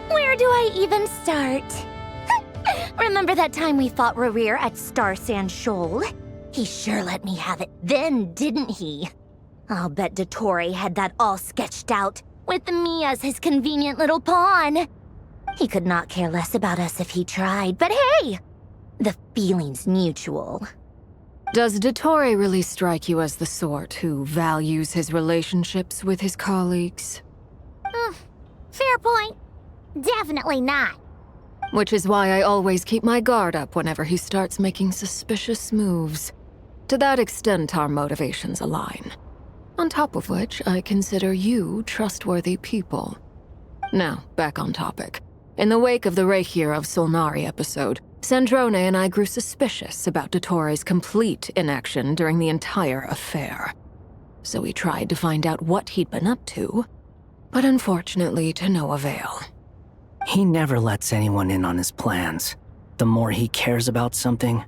Where do I even start? Remember that time we fought Rerir at Star Sand Shoal? He sure let me have it then, didn't he? I'll bet Dottore had that all sketched out, with me as his convenient little pawn. He could not care less about us if he tried, but hey! The feeling's mutual. Does Dottore really strike you as the sort who values his relationships with his colleagues? Fair point. Definitely not. Which is why I always keep my guard up whenever he starts making suspicious moves. To that extent, our motivations align. On top of which, I consider you trustworthy people. Now, back on topic. In the wake of the Reikir of Solnari episode, Sandrone and I grew suspicious about Dottore's complete inaction during the entire affair. So we tried to find out what he'd been up to, but unfortunately to no avail. He never lets anyone in on his plans. The more he cares about something,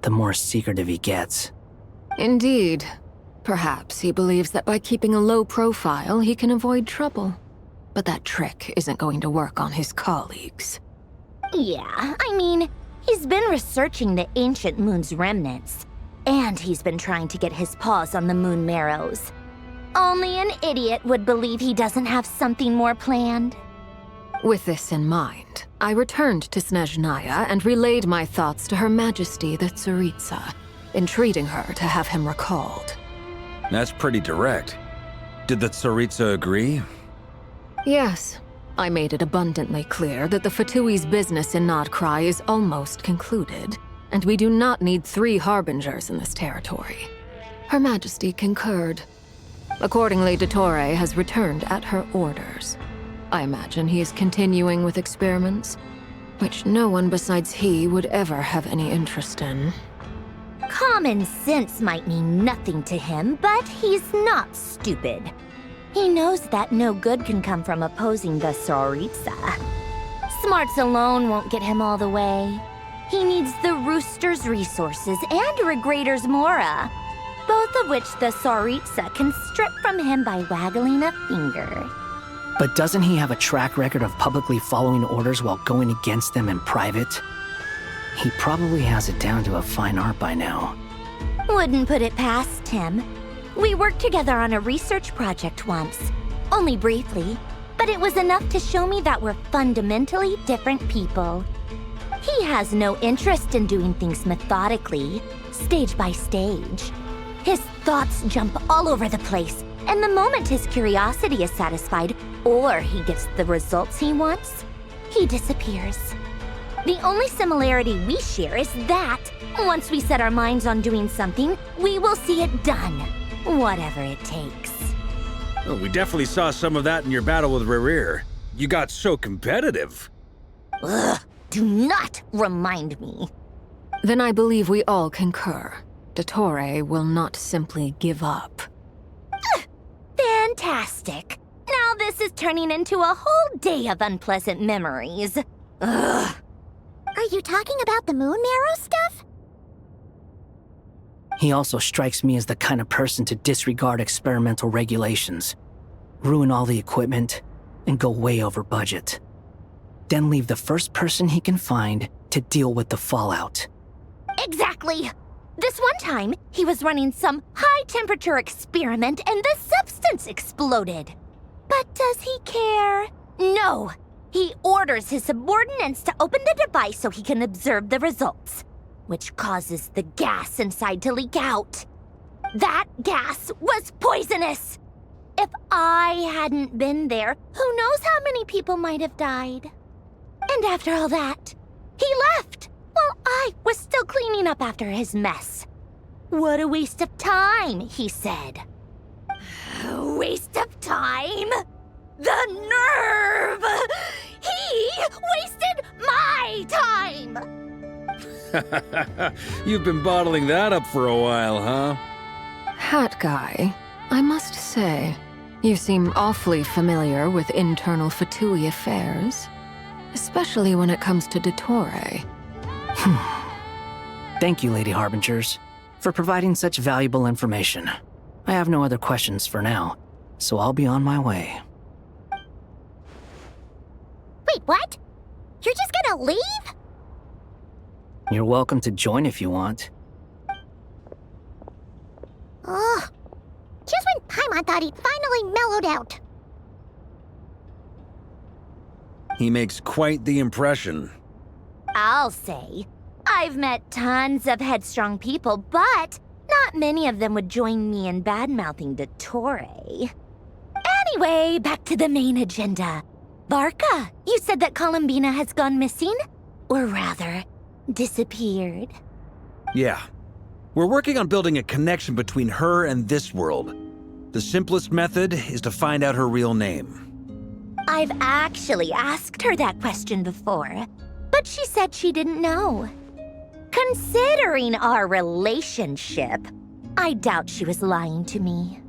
the more secretive he gets. Indeed. Perhaps he believes that by keeping a low profile, he can avoid trouble. But that trick isn't going to work on his colleagues. Yeah, I mean, he's been researching the ancient moon's remnants. And he's been trying to get his paws on the moon marrows. Only an idiot would believe he doesn't have something more planned. With this in mind, I returned to Snezhnaya and relayed my thoughts to Her Majesty the Tsaritsa, entreating her to have him recalled. That's pretty direct. Did the Tsaritsa agree? Yes. I made it abundantly clear that the Fatui's business in Notcry is almost concluded, and we do not need 3 harbingers in this territory. Her Majesty concurred. Accordingly, Dottore has returned at her orders. I imagine he is continuing with experiments, which no one besides he would ever have any interest in. Common sense might mean nothing to him, but he's not stupid. He knows that no good can come from opposing the Tsaritsa. Smarts alone won't get him all the way. He needs the Rooster's resources and Regrator's Mora, both of which the Tsaritsa can strip from him by waggling a finger. But doesn't he have a track record of publicly following orders while going against them in private? He probably has it down to a fine art by now. Wouldn't put it past him. We worked together on a research project once. Only briefly, but it was enough to show me that we're fundamentally different people. He has no interest in doing things methodically, stage by stage. His thoughts jump all over the place, and the moment his curiosity is satisfied, or he gets the results he wants, he disappears. The only similarity we share is that, once we set our minds on doing something, we will see it done, whatever it takes. Oh, we definitely saw some of that in your battle with Rerir. You got so competitive. Ugh, do not remind me. Then I believe we all concur. Dottore will not simply give up. Fantastic. Now this is turning into a whole day of unpleasant memories. Ugh. Are you talking about the moon marrow stuff? He also strikes me as the kind of person to disregard experimental regulations, ruin all the equipment, and go way over budget. Then leave the first person he can find to deal with the fallout. Exactly. This one time, he was running some high-temperature experiment and the substance exploded. But does he care? No. He orders his subordinates to open the device so he can observe the results, which causes the gas inside to leak out. That gas was poisonous! If I hadn't been there, who knows how many people might have died. And after all that, he left while I was still cleaning up after his mess. What a waste of time, he said. A waste of time? The nerve! He wasted my time! You've been bottling that up for a while, huh? Hat guy, I must say, you seem awfully familiar with internal Fatui affairs, especially when it comes to Dottore. Thank you, Lady Harbingers, for providing such valuable information. I have no other questions for now, so I'll be on my way. Wait, what? You're just gonna leave? You're welcome to join if you want. Ugh. Just when Paimon thought he'd finally mellowed out. He makes quite the impression. I'll say, I've met tons of headstrong people, but not many of them would join me in bad-mouthing Dottore. Anyway, back to the main agenda. Barca, you said that Columbina has gone missing? Or rather, disappeared. Yeah. We're working on building a connection between her and this world. The simplest method is to find out her real name. I've actually asked her that question before, but she said she didn't know. Considering our relationship, I doubt she was lying to me.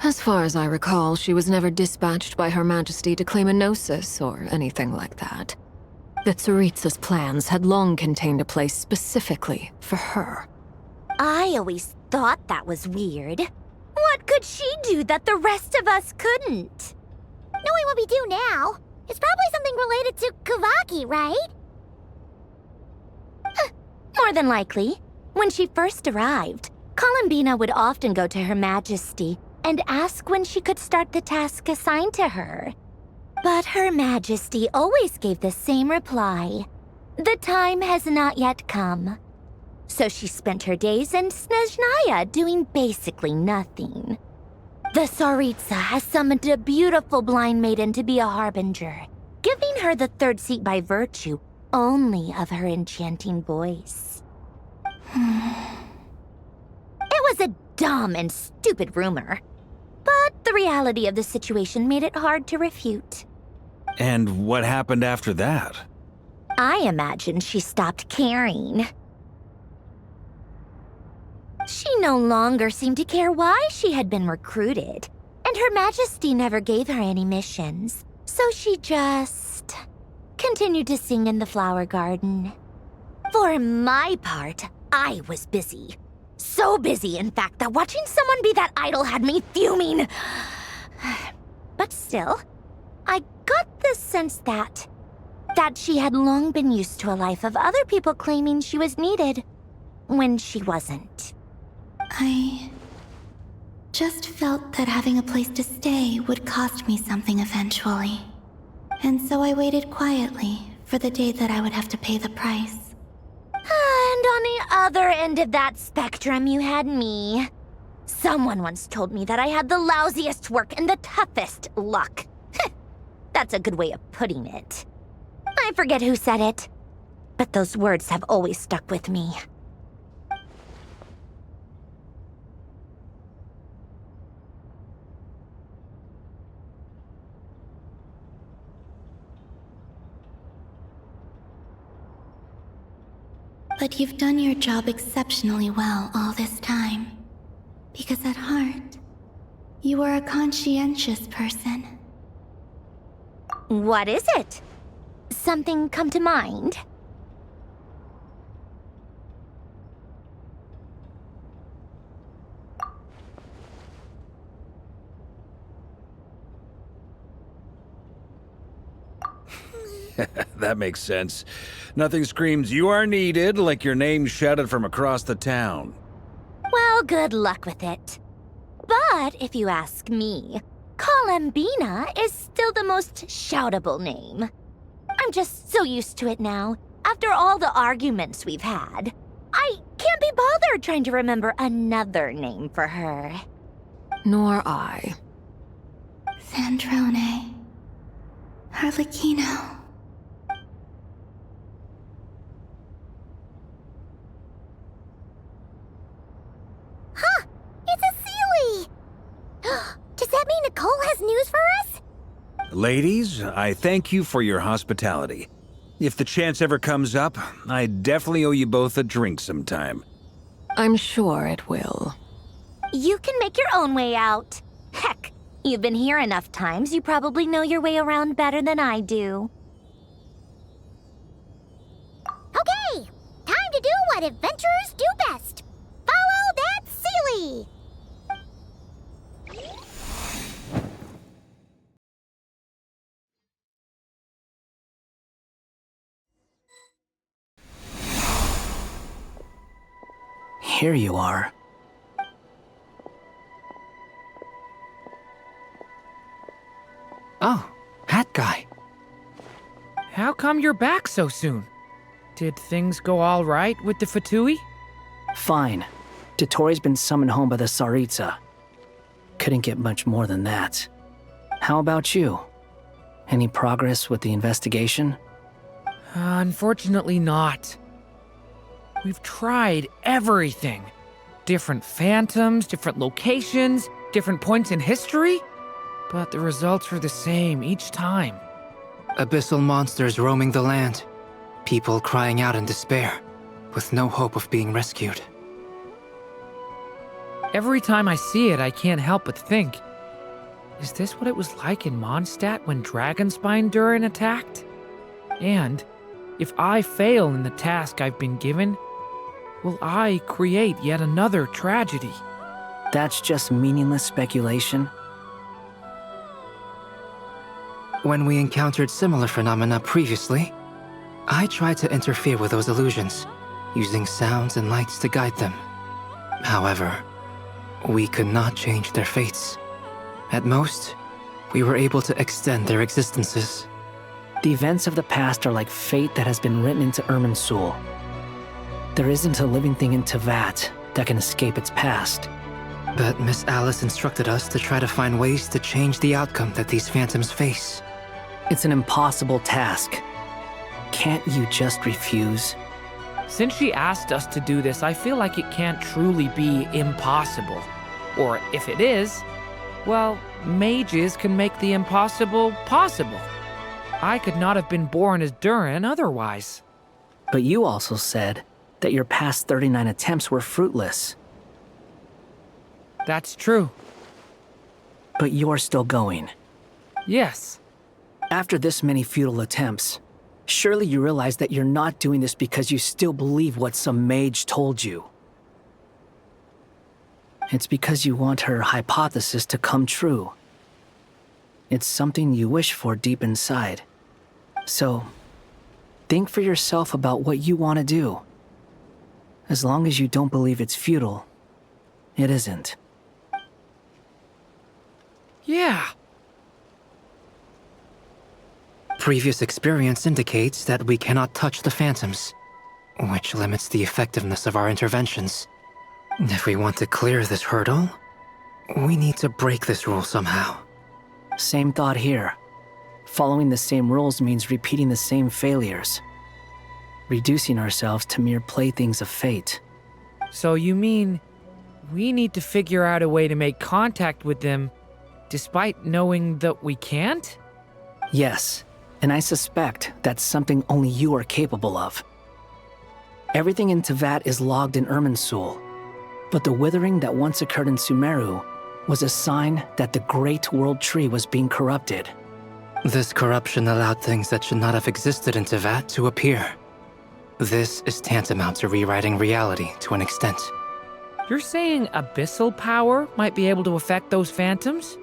As far as I recall, she was never dispatched by Her Majesty to claim a gnosis or anything like that. The Tsaritsa's plans had long contained a place specifically for her. I always thought that was weird. What could she do that the rest of us couldn't? Knowing what we do now, it's probably something related to Kavaki, right? More than likely. When she first arrived, Columbina would often go to Her Majesty and ask when she could start the task assigned to her. But Her Majesty always gave the same reply. The time has not yet come. So she spent her days in Snezhnaya doing basically nothing. The Tsaritsa has summoned a beautiful blind maiden to be a harbinger, giving her the third seat by virtue only of her enchanting voice. It was a dumb and stupid rumor, but the reality of the situation made it hard to refute. And what happened after that? I imagine she stopped caring. She no longer seemed to care why she had been recruited, and Her Majesty never gave her any missions, so she just continued to sing in the flower garden. For my part, I was busy. So busy, in fact, that watching someone be that idol had me fuming. But still, I got the sense that she had long been used to a life of other people claiming she was needed when she wasn't. I just felt that having a place to stay would cost me something eventually. And so I waited quietly for the day that I would have to pay the price. And on the other end of that spectrum, you had me. Someone once told me that I had the lousiest work and the toughest luck. That's a good way of putting it. I forget who said it, but those words have always stuck with me. But you've done your job exceptionally well all this time. Because at heart, you are a conscientious person. What is it? something come to mind? That makes sense. Nothing screams you are needed like your name shouted from across the town. Well, good luck with it. But if you ask me, Colambina is still the most shoutable name. I'm just so used to it now, after all the arguments we've had. I can't be bothered trying to remember another name for her. Nor I. Sandrone. Harlequino. Huh! It's a Sealy! Does that mean Nicole has news for us? Ladies, I thank you for your hospitality. If the chance ever comes up, I definitely owe you both a drink sometime. I'm sure it will. You can make your own way out. Heck, you've been here enough times, you probably know your way around better than I do. Okay! Time to do what adventurers do best. Follow that Sealy! Here you are. Oh, hat guy. How come you're back so soon? Did things go all right with the Fatui? Fine. Dotori's been summoned home by the Tsaritsa. Couldn't get much more than that. How about you? Any progress with the investigation? Unfortunately not. We've tried everything. Different phantoms, different locations, different points in history. But the results are the same each time. Abyssal monsters roaming the land. People crying out in despair, with no hope of being rescued. Every time I see it, I can't help but think, is this what it was like in Mondstadt when Dragonspine Durin attacked? And if I fail in the task I've been given, will I create yet another tragedy? That's just meaningless speculation. When we encountered similar phenomena previously, I tried to interfere with those illusions, using sounds and lights to guide them. However, we could not change their fates. At most, we were able to extend their existences. The events of the past are like fate that has been written into Irminsul. There isn't a living thing in Teyvat that can escape its past. But Miss Alice instructed us to try to find ways to change the outcome that these phantoms face. It's an impossible task. Can't you just refuse? Since she asked us to do this, I feel like it can't truly be impossible. Or if it is, well, mages can make the impossible possible. I could not have been born as Durin otherwise. But you also said that your past 39 attempts were fruitless. That's true. But you're still going. Yes. After this many futile attempts, surely you realize that you're not doing this because you still believe what some mage told you. It's because you want her hypothesis to come true. It's something you wish for deep inside. So, think for yourself about what you want to do. As long as you don't believe it's futile, it isn't. Yeah. Previous experience indicates that we cannot touch the phantoms, which limits the effectiveness of our interventions. If we want to clear this hurdle, we need to break this rule somehow. Same thought here. Following the same rules means repeating the same failures. Reducing ourselves to mere playthings of fate. So you mean we need to figure out a way to make contact with them despite knowing that we can't? Yes, and I suspect that's something only you are capable of. Everything in Teyvat is logged in Irminsul, but the withering that once occurred in Sumeru was a sign that the Great World Tree was being corrupted. This corruption allowed things that should not have existed in Tevat to appear. This is tantamount to rewriting reality to an extent. You're saying abyssal power might be able to affect those phantoms?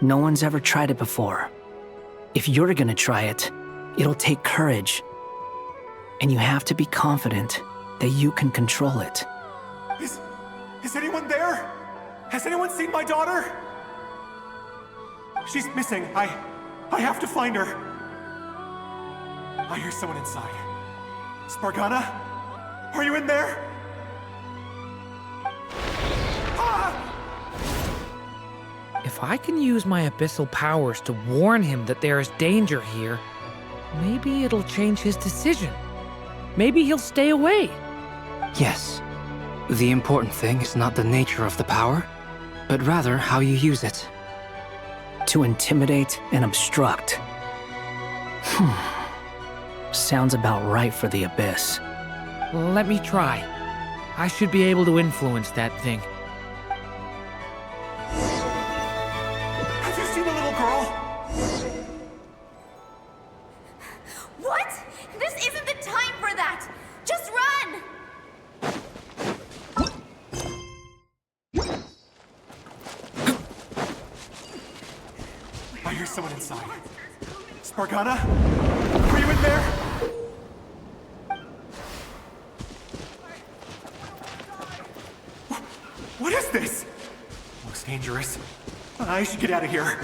No one's ever tried it before. If you're gonna try it, it'll take courage. And you have to be confident that you can control it. Is anyone there? Has anyone seen my daughter? She's missing. I have to find her. I hear someone inside. Spargana? Are you in there? If I can use my abyssal powers to warn him that there is danger here, maybe it'll change his decision. Maybe he'll stay away. Yes. The important thing is not the nature of the power, but rather how you use it. To intimidate and obstruct. Sounds about right for the Abyss. Let me try. I should be able to influence that thing. Have you seen the little girl? What? This isn't the time for that! Just run! I hear someone inside. Spargana? Are you in there? What is this? Looks dangerous. I should get out of here.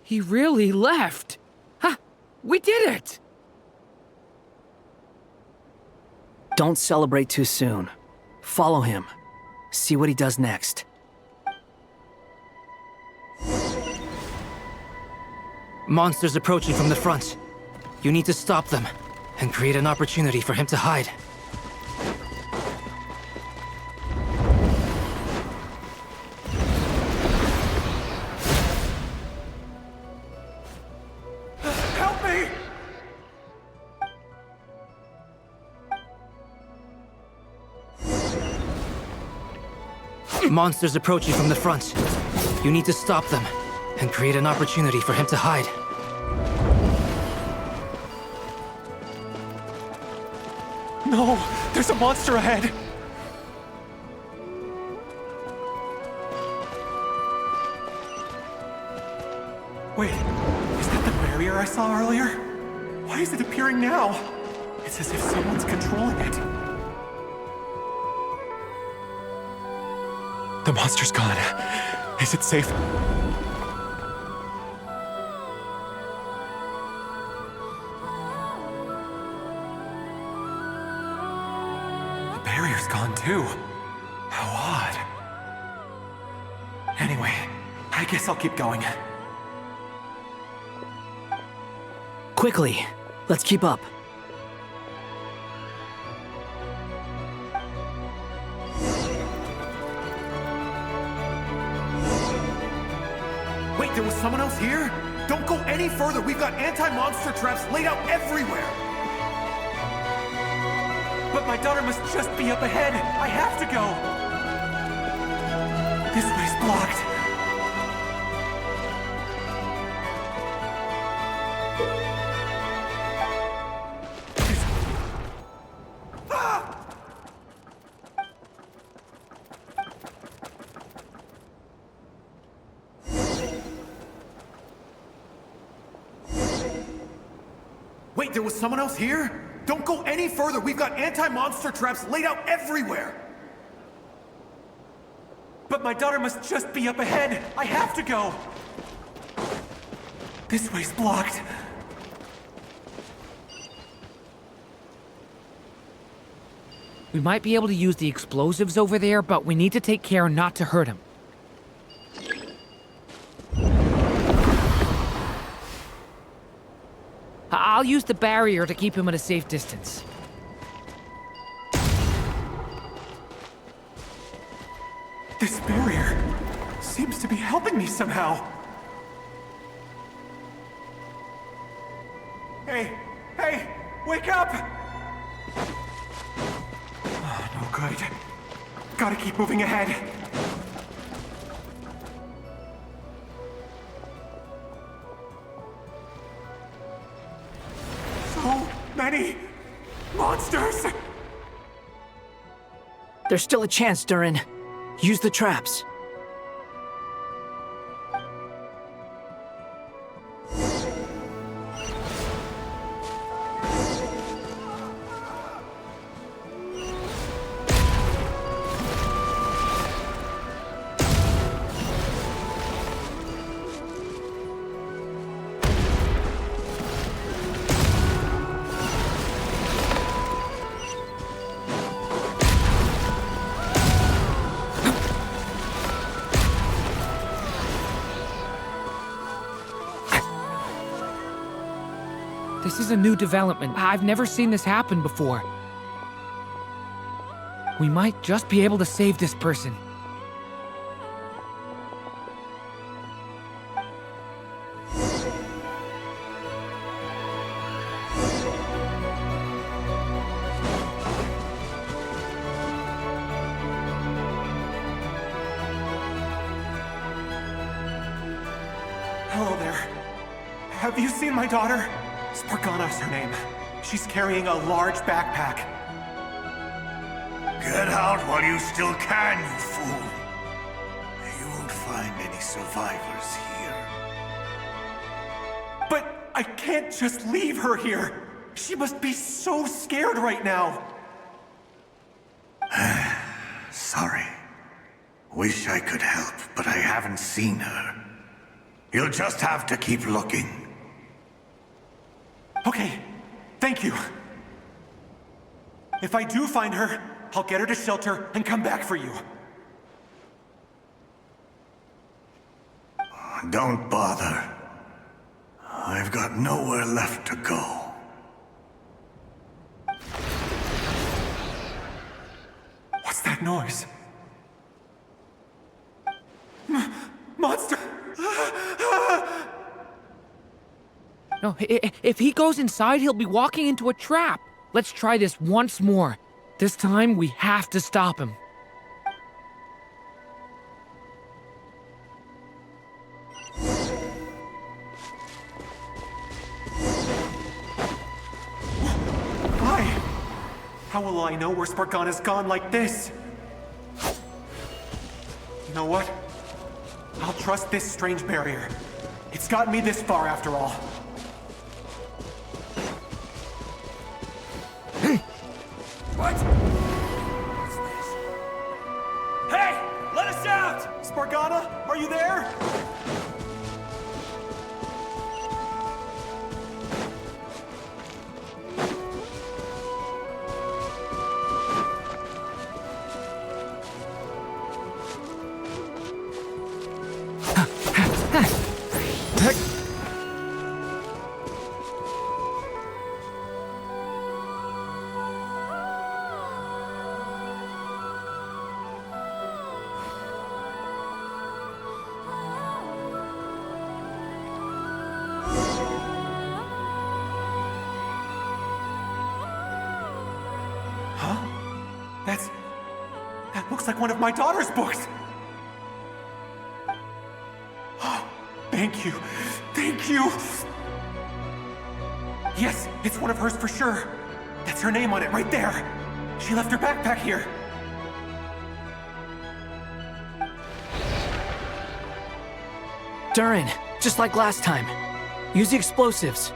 He really left. Ha! We did it! Don't celebrate too soon. Follow him. See what he does next. Monsters approaching from the front. You need to stop them and create an opportunity for him to hide. Help me! Monsters approaching from the front. You need to stop them and create an opportunity for him to hide. No! There's a monster ahead! Wait, is that the barrier I saw earlier? Why is it appearing now? It's as if someone's controlling it. The monster's gone. Is it safe? The barrier's gone too. How odd. Anyway, I guess I'll keep going. Quickly, let's keep up. Wait, there was someone else here? Don't go any further. We've got anti-monster traps laid out everywhere. But my daughter must just be up ahead. I have to go. This way's blocked. Wait, there was someone else here? Don't go any further. We've got anti-monster traps laid out everywhere. But my daughter must just be up ahead. I have to go. This way's blocked. We might be able to use the explosives over there, but we need to take care not to hurt him. I'll use the barrier to keep him at a safe distance. This barrier seems to be helping me somehow. Hey, wake up! Oh, Good. Gotta keep moving ahead. So many monsters! There's still a chance, Durin. Use the traps. This is a new development. I've never seen this happen before. We might just be able to save this person. Hello there. Have you seen my daughter? Spargana's her name. She's carrying a large backpack. Get out while you still can, you fool. You won't find any survivors here. But I can't just leave her here. She must be so scared right now. Sorry. Wish I could help, but I haven't seen her. You'll just have to keep looking. Okay, thank you. If I do find her, I'll get her to shelter and come back for you. Don't bother. I've got nowhere left to go. What's that noise? Monster! No, if he goes inside, he'll be walking into a trap. Let's try this once more. This time, we have to stop him. Why? How will I know where Spargana's gone like this? You know what? I'll trust this strange barrier. It's gotten me this far after all. What? What's this? Hey! Let us out! Spargana, are you there? That looks like one of my daughter's books. Oh, thank you. Thank you. Yes, it's one of hers for sure. That's her name on it right there. She left her backpack here. Durin, just like last time. Use the explosives.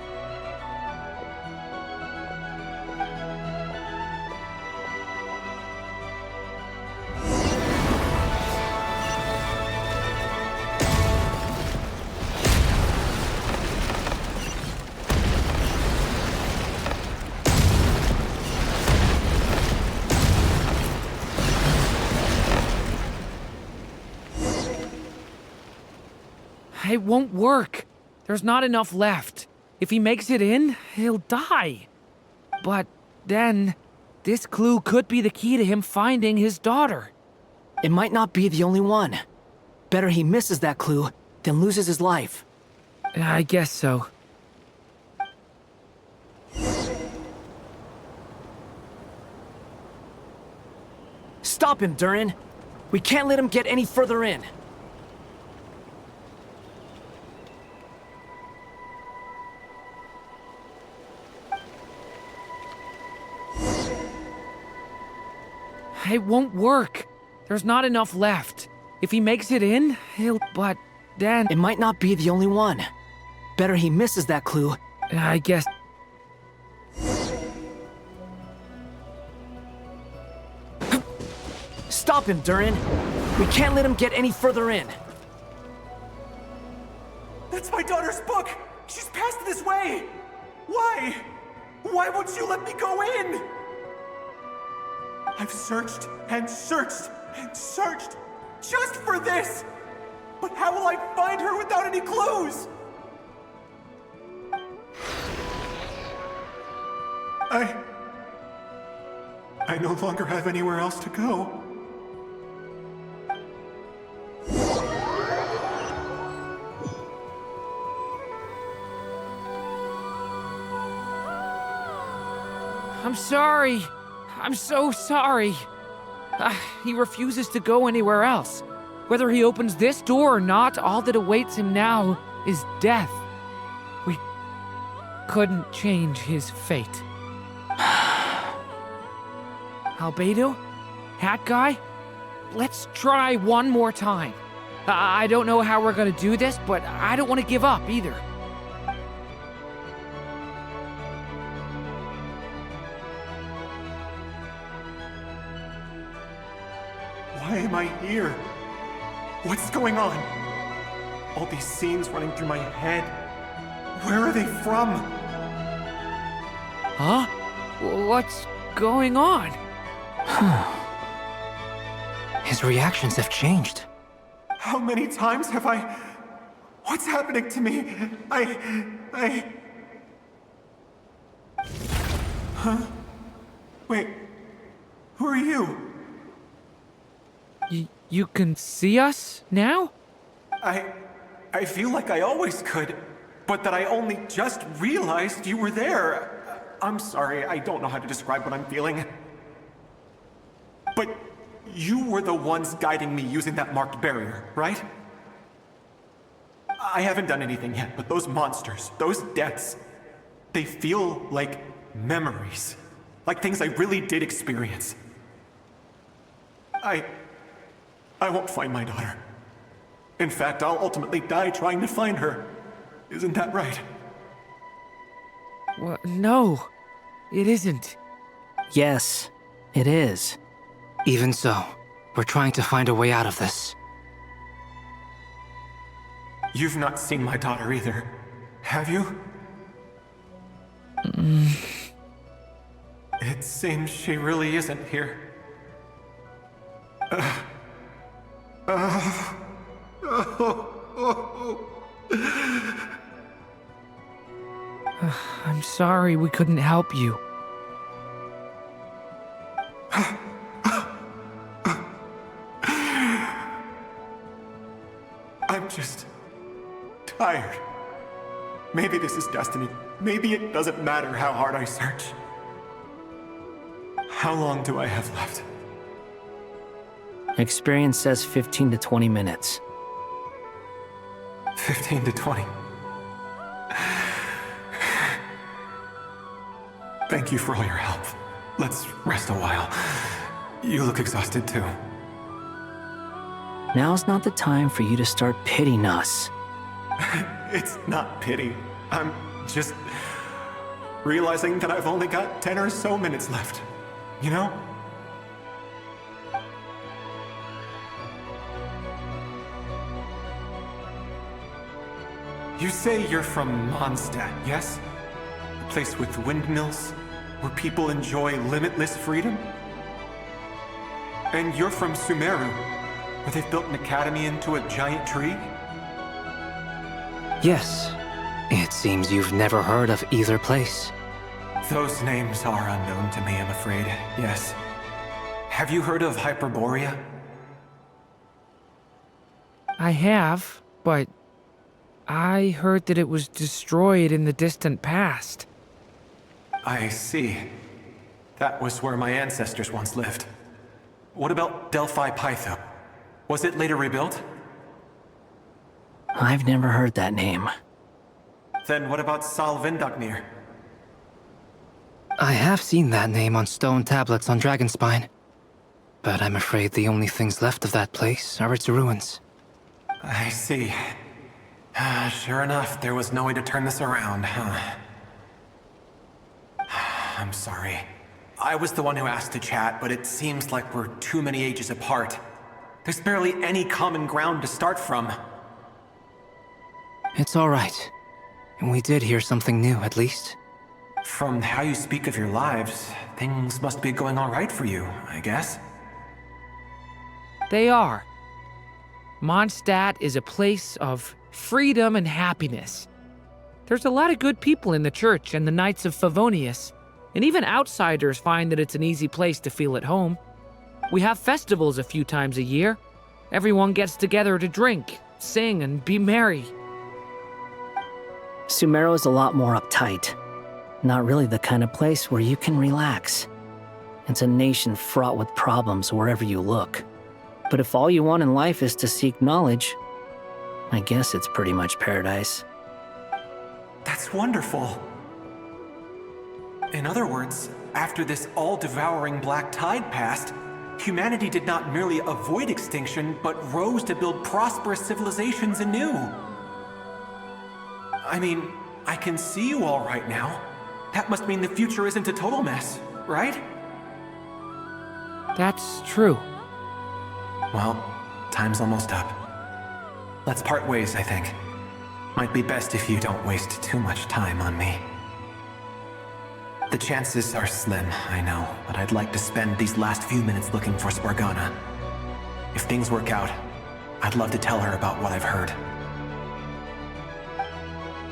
It won't work. There's not enough left. If he makes it in, he'll die. But then, this clue could be the key to him finding his daughter. It might not be the only one. Better he misses that clue than loses his life. I guess so. Stop him, Durin! We can't let him get any further in. It won't work. There's not enough left. If he makes it in, but then... It might not be the only one. Better he misses that clue. I guess... Stop him, Durin! We can't let him get any further in. That's my daughter's book! She's passed this way! Why? Why won't you let me go in? I've searched and searched and searched just for this! But how will I find her without any clues? I no longer have anywhere else to go. I'm sorry. I'm so sorry. He refuses to go anywhere else. Whether he opens this door or not, all that awaits him now is death. We couldn't change his fate. Albedo? Hat Guy? Let's try one more time. I don't know how we're gonna do this, but I don't want to give up either. Why am I here? What's going on? All these scenes running through my head. Where are they from? Huh? What's going on? His reactions have changed. How many times have I... What's happening to me? Huh? Wait. Who are you? You can see us now? I feel like I always could, but that I only just realized you were there. I'm sorry, I don't know how to describe what I'm feeling. But you were the ones guiding me using that marked barrier, right? I haven't done anything yet, but those monsters, those deaths, they feel like memories. Like things I really did experience. I won't find my daughter. In fact, I'll ultimately die trying to find her. Isn't that right? Well, no, it isn't. Yes, it is. Even so, we're trying to find a way out of this. You've not seen my daughter either, have you? It seems she really isn't here. I'm sorry we couldn't help you. I'm just tired. Maybe this is destiny. Maybe it doesn't matter how hard I search. How long do I have left? Experience says 15 to 20 minutes. 15 to 20. Thank you for all your help. Let's rest a while. You look exhausted too. Now's not the time for you to start pitying us. It's not pity. I'm just realizing that I've only got 10 or so minutes left. You know? You say you're from Mondstadt, yes? A place with windmills, where people enjoy limitless freedom? And you're from Sumeru, where they've built an academy into a giant tree? Yes. It seems you've never heard of either place. Those names are unknown to me, I'm afraid, yes. Have you heard of Hyperborea? I have, but I heard that it was destroyed in the distant past. I see. That was where my ancestors once lived. What about Delphi Pytho? Was it later rebuilt? I've never heard that name. Then what about Salvindagnir? I have seen that name on stone tablets on Dragonspine. But I'm afraid the only things left of that place are its ruins. I see. Sure enough, there was no way to turn this around, huh? I'm sorry. I was the one who asked to chat, but it seems like we're too many ages apart. There's barely any common ground to start from. It's all right. We did hear something new, at least. From how you speak of your lives, things must be going all right for you, I guess. They are. Mondstadt is a place of freedom and happiness. There's a lot of good people in the church and the Knights of Favonius, and even outsiders find that it's an easy place to feel at home. We have festivals a few times a year. Everyone gets together to drink, sing, and be merry. Sumeru is a lot more uptight. Not really the kind of place where you can relax. It's a nation fraught with problems wherever you look. But if all you want in life is to seek knowledge, I guess it's pretty much paradise. That's wonderful. In other words, after this all-devouring black tide passed, humanity did not merely avoid extinction, but rose to build prosperous civilizations anew. I mean, I can see you all right now. That must mean the future isn't a total mess, right? That's true. Well, time's almost up. Let's part ways, I think. Might be best if you don't waste too much time on me. The chances are slim, I know, but I'd like to spend these last few minutes looking for Spargana. If things work out, I'd love to tell her about what I've heard.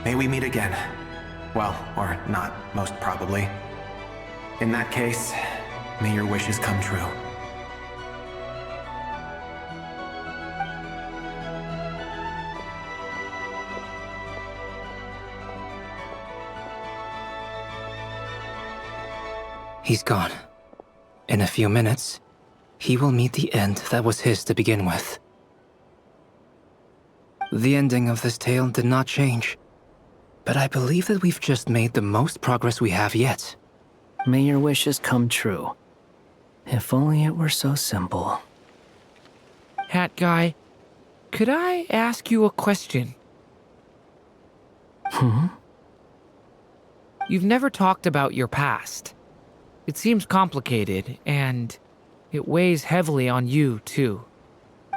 May we meet again. Well, or not, most probably. In that case, may your wishes come true. He's gone. In a few minutes, he will meet the end that was his to begin with. The ending of this tale did not change, but I believe that we've just made the most progress we have yet. May your wishes come true. If only it were so simple. Hat guy, could I ask you a question? You've never talked about your past. It seems complicated, and it weighs heavily on you, too.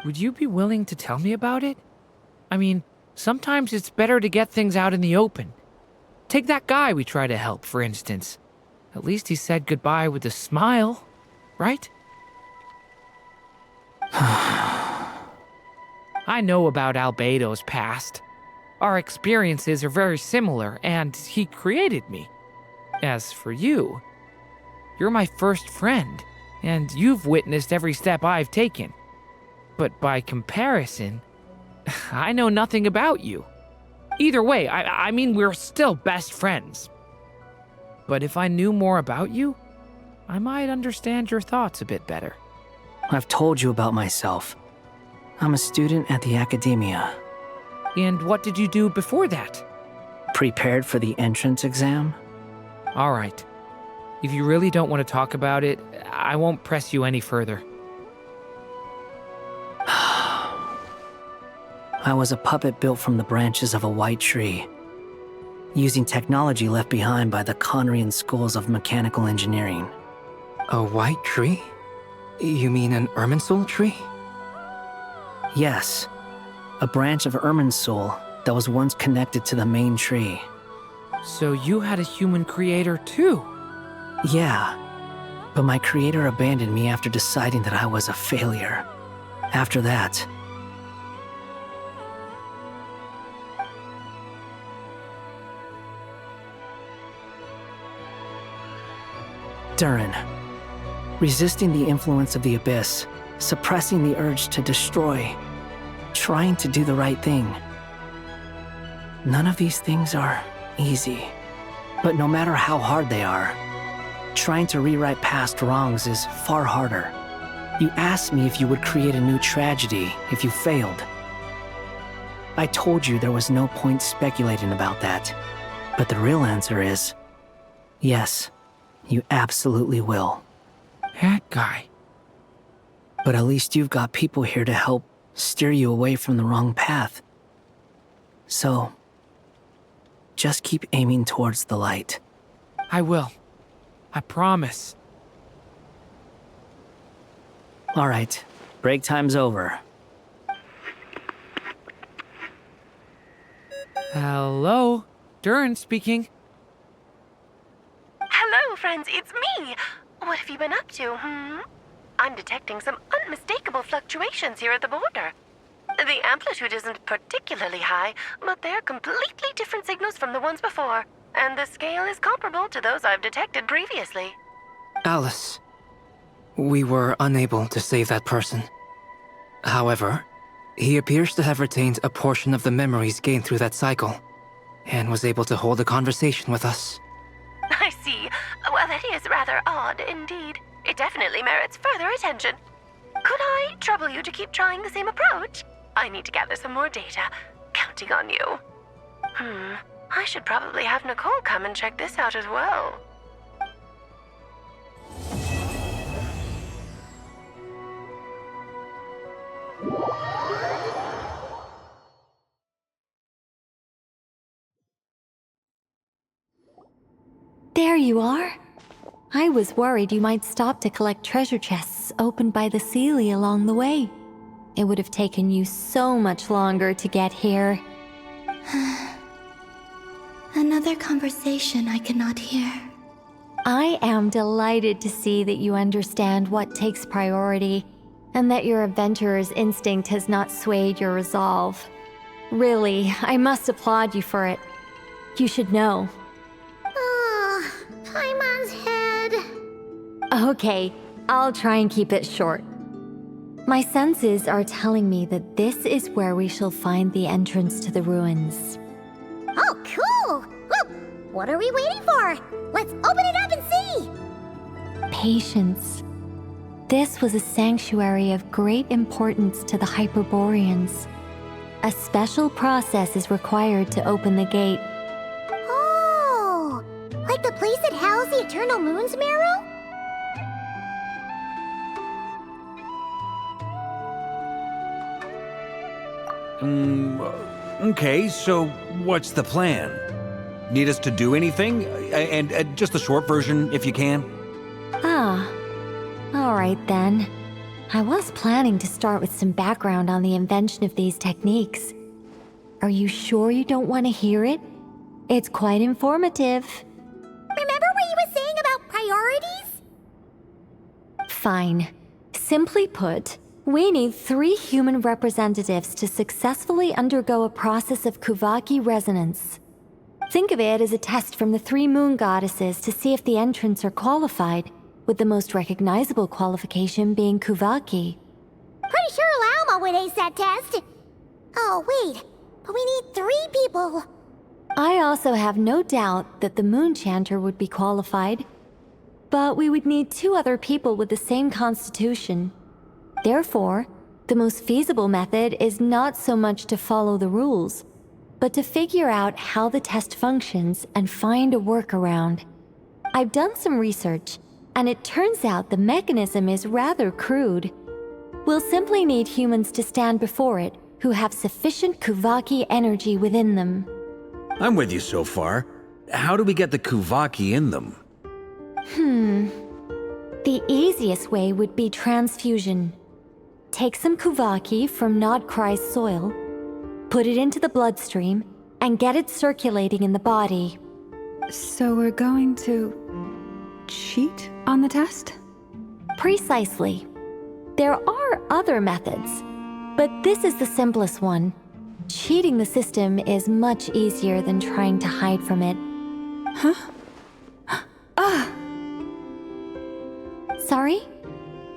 Would you be willing to tell me about it? I mean, sometimes it's better to get things out in the open. Take that guy we try to help, for instance. At least he said goodbye with a smile, right? I know about Albedo's past. Our experiences are very similar, and he created me. As for you, you're my first friend, and you've witnessed every step I've taken. But by comparison, I know nothing about you. Either way, I mean, we're still best friends. But if I knew more about you, I might understand your thoughts a bit better. I've told you about myself. I'm a student at the academia. And what did you do before that? Prepared for the entrance exam? All right. If you really don't want to talk about it, I won't press you any further. I was a puppet built from the branches of a white tree, using technology left behind by the Conrian schools of mechanical engineering. A white tree? You mean an Irminsul tree? Yes, a branch of Irminsul that was once connected to the main tree. So you had a human creator too? Yeah, but my creator abandoned me after deciding that I was a failure. After that, Durin, resisting the influence of the Abyss, suppressing the urge to destroy, trying to do the right thing. None of these things are easy, but no matter how hard they are, trying to rewrite past wrongs is far harder. You asked me if you would create a new tragedy if you failed. I told you there was no point speculating about that. But the real answer is, yes, you absolutely will. That guy. But at least you've got people here to help steer you away from the wrong path. So, just keep aiming towards the light. I will. I promise. All right, break time's over. Hello? Durin speaking. Hello, friends, it's me. What have you been up to, I'm detecting some unmistakable fluctuations here at the border. The amplitude isn't particularly high, but they're completely different signals from the ones before, and the scale is comparable to those I've detected previously. Alice, we were unable to save that person. However, he appears to have retained a portion of the memories gained through that cycle, and was able to hold a conversation with us. I see. Well, that is rather odd indeed. It definitely merits further attention. Could I trouble you to keep trying the same approach? I need to gather some more data. Counting on you. I should probably have Nicole come and check this out as well. There you are. I was worried you might stop to collect treasure chests opened by the Seelie along the way. It would have taken you so much longer to get here. Another conversation I cannot hear. I am delighted to see that you understand what takes priority, and that your adventurer's instinct has not swayed your resolve. Really, I must applaud you for it. You should know. Paimon's head. Okay, I'll try and keep it short. My senses are telling me that this is where we shall find the entrance to the ruins. Oh, cool! Well, what are we waiting for? Let's open it up and see! Patience. This was a sanctuary of great importance to the Hyperboreans. A special process is required to open the gate. Oh! Like the place that housed the Eternal Moon's marrow? Okay, so what's the plan? Need us to do anything? And just the short version, if you can. Ah, all right then. I was planning to start with some background on the invention of these techniques. Are you sure you don't want to hear it? It's quite informative. Remember what you were saying about priorities? Fine. Simply put, we need 3 human representatives to successfully undergo a process of Kuvaki resonance. Think of it as a test from the 3 moon goddesses to see if the entrants are qualified, with the most recognizable qualification being Kuvaki. Pretty sure Lauma would ace that test. Oh, wait. But we need 3 people. I also have no doubt that the Moon Chanter would be qualified. But we would need 2 other people with the same constitution. Therefore, the most feasible method is not so much to follow the rules, but to figure out how the test functions and find a workaround. I've done some research, and it turns out the mechanism is rather crude. We'll simply need humans to stand before it who have sufficient Kuvaki energy within them. I'm with you so far. How do we get the Kuvaki in them? The easiest way would be transfusion. Take some Kuvaki from Nodkrai's soil, put it into the bloodstream, and get it circulating in the body. So we're going to cheat on the test? Precisely. There are other methods, but this is the simplest one. Cheating the system is much easier than trying to hide from it. Sorry?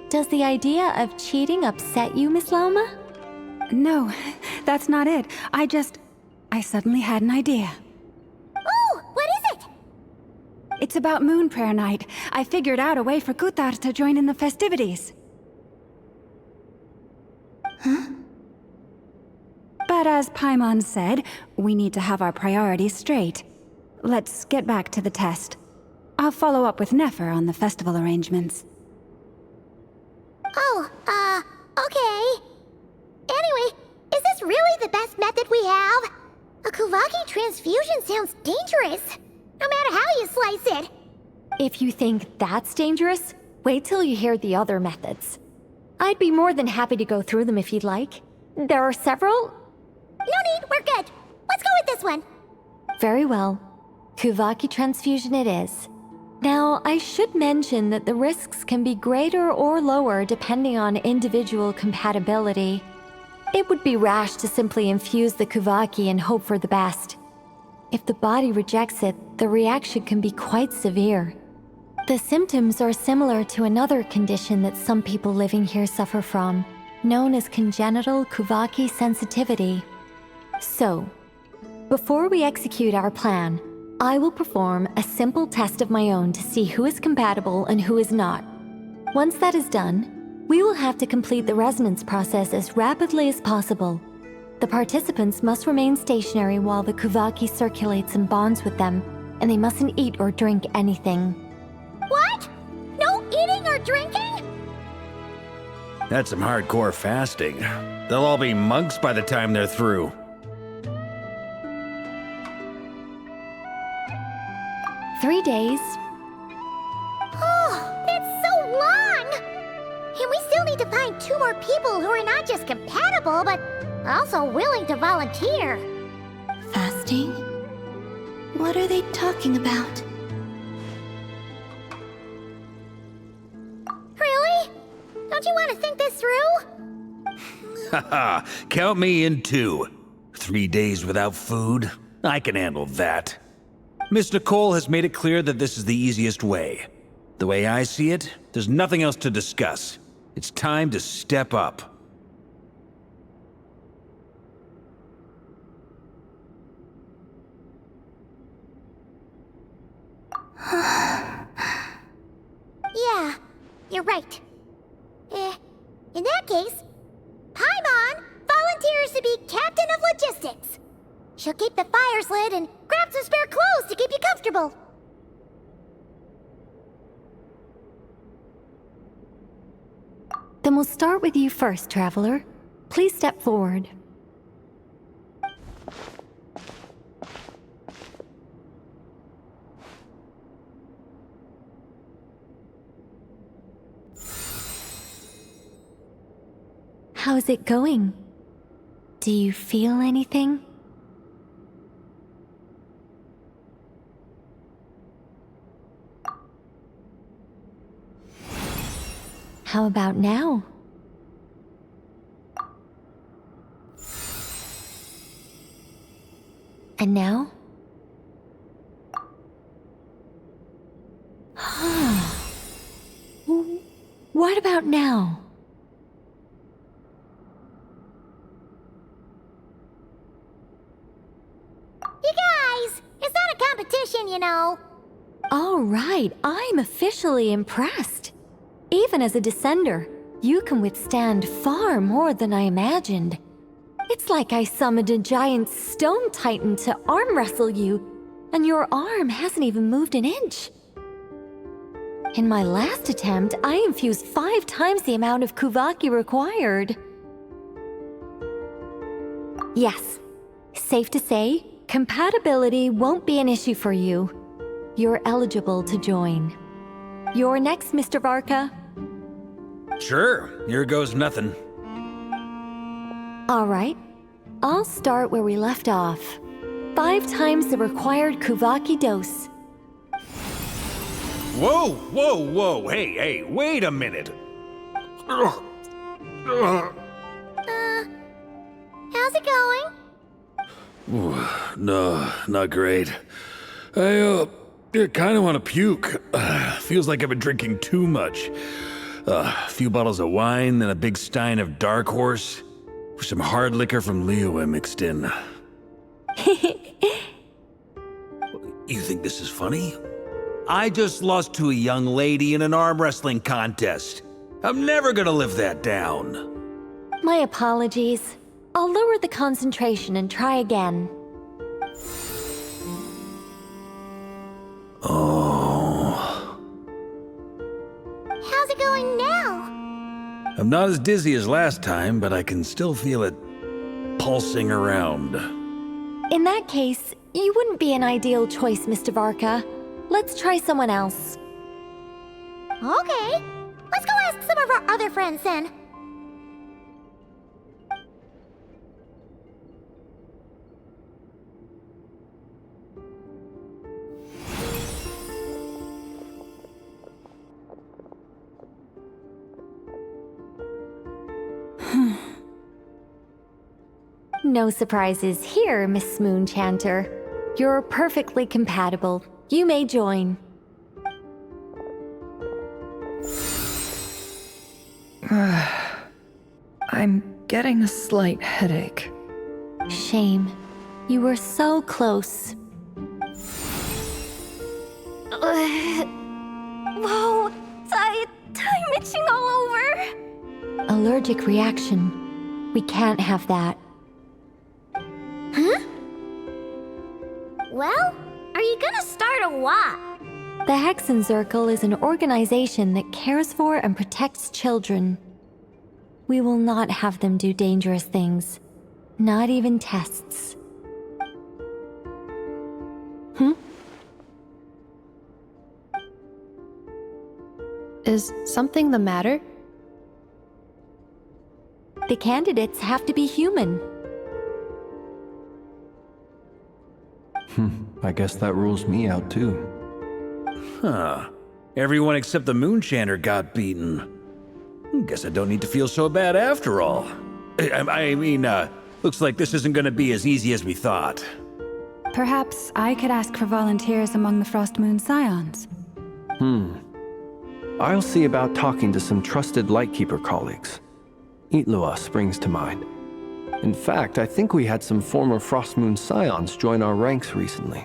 Does the idea of cheating upset you, Miss Lauma? No, that's not it. I suddenly had an idea. Oh, what is it? It's about Moon Prayer Night. I figured out a way for Kutar to join in the festivities. But as Paimon said, we need to have our priorities straight. Let's get back to the test. I'll follow up with Nefer on the festival arrangements. Oh, okay. Anyway, is this really the best method we have? A Kuvaki transfusion sounds dangerous, no matter how you slice it. If you think that's dangerous, wait till you hear the other methods. I'd be more than happy to go through them if you'd like. There are several. No need, we're good. Let's go with this one. Very well. Kuvaki transfusion it is. Now, I should mention that the risks can be greater or lower depending on individual compatibility. It would be rash to simply infuse the Kuvaki and hope for the best. If the body rejects it, the reaction can be quite severe. The symptoms are similar to another condition that some people living here suffer from, known as congenital Kuvaki sensitivity. So, before we execute our plan, I will perform a simple test of my own to see who is compatible and who is not. Once that is done, we will have to complete the resonance process as rapidly as possible. The participants must remain stationary while the Kuvaki circulates and bonds with them, and they mustn't eat or drink anything. What? No eating or drinking? That's some hardcore fasting. They'll all be monks by the time they're through. 3 days. Oh, it's so long! And we still need to find 2 more people who are not just compatible, but also willing to volunteer. Fasting? What are they talking about? Really? Don't you want to think this through? Haha, count me in too. 3 days without food? I can handle that. Miss Nicole has made it clear that this is the easiest way. The way I see it, there's nothing else to discuss. It's time to step up. Yeah, you're right. In that case, Paimon volunteers to be captain of logistics. She'll keep the fires lit and grab some spare clothes to keep you comfortable. Then we'll start with you first, Traveler. Please step forward. How's it going? Do you feel anything? How about now? And now? What about now? You guys, it's not a competition, you know. All right, I'm officially impressed. Even as a descender, you can withstand far more than I imagined. It's like I summoned a giant stone titan to arm wrestle you, and your arm hasn't even moved an inch. In my last attempt, I infused 5 times the amount of Kuvaki required. Yes, safe to say, compatibility won't be an issue for you. You're eligible to join. You're next, Mr. Varka. Sure, here goes nothing. All right, I'll start where we left off. 5 times the required Kuvaki dose. Whoa, whoa, whoa, hey, wait a minute. How's it going? No, not great. I kind of want to puke. Feels like I've been drinking too much. A few bottles of wine, then a big stein of Dark Horse, with some hard liquor from Liyue mixed in. You think this is funny? I just lost to a young lady in an arm wrestling contest. I'm never gonna live that down. My apologies. I'll lower the concentration and try again. Oh. How's it going now? I'm not as dizzy as last time, but I can still feel it pulsing around. In that case, you wouldn't be an ideal choice, Mr. Varka. Let's try someone else. Okay. Let's go ask some of our other friends then. No surprises here, Miss Moonchanter. You're perfectly compatible. You may join. I'm getting a slight headache. Shame. You were so close. Whoa! I'm itching all over! Allergic reaction. We can't have that. Huh? Well, are you gonna start a what? The Hexen Circle is an organization that cares for and protects children. We will not have them do dangerous things. Not even tests. Is something the matter? The candidates have to be human. I guess that rules me out too. Huh. Everyone except the Moonchanter got beaten. Guess I don't need to feel so bad after all. I mean, looks like this isn't gonna be as easy as we thought. Perhaps I could ask for volunteers among the Frost Moon Scions. I'll see about talking to some trusted Lightkeeper colleagues. Itlua springs to mind. In fact, I think we had some former Frost Moon Scions join our ranks recently.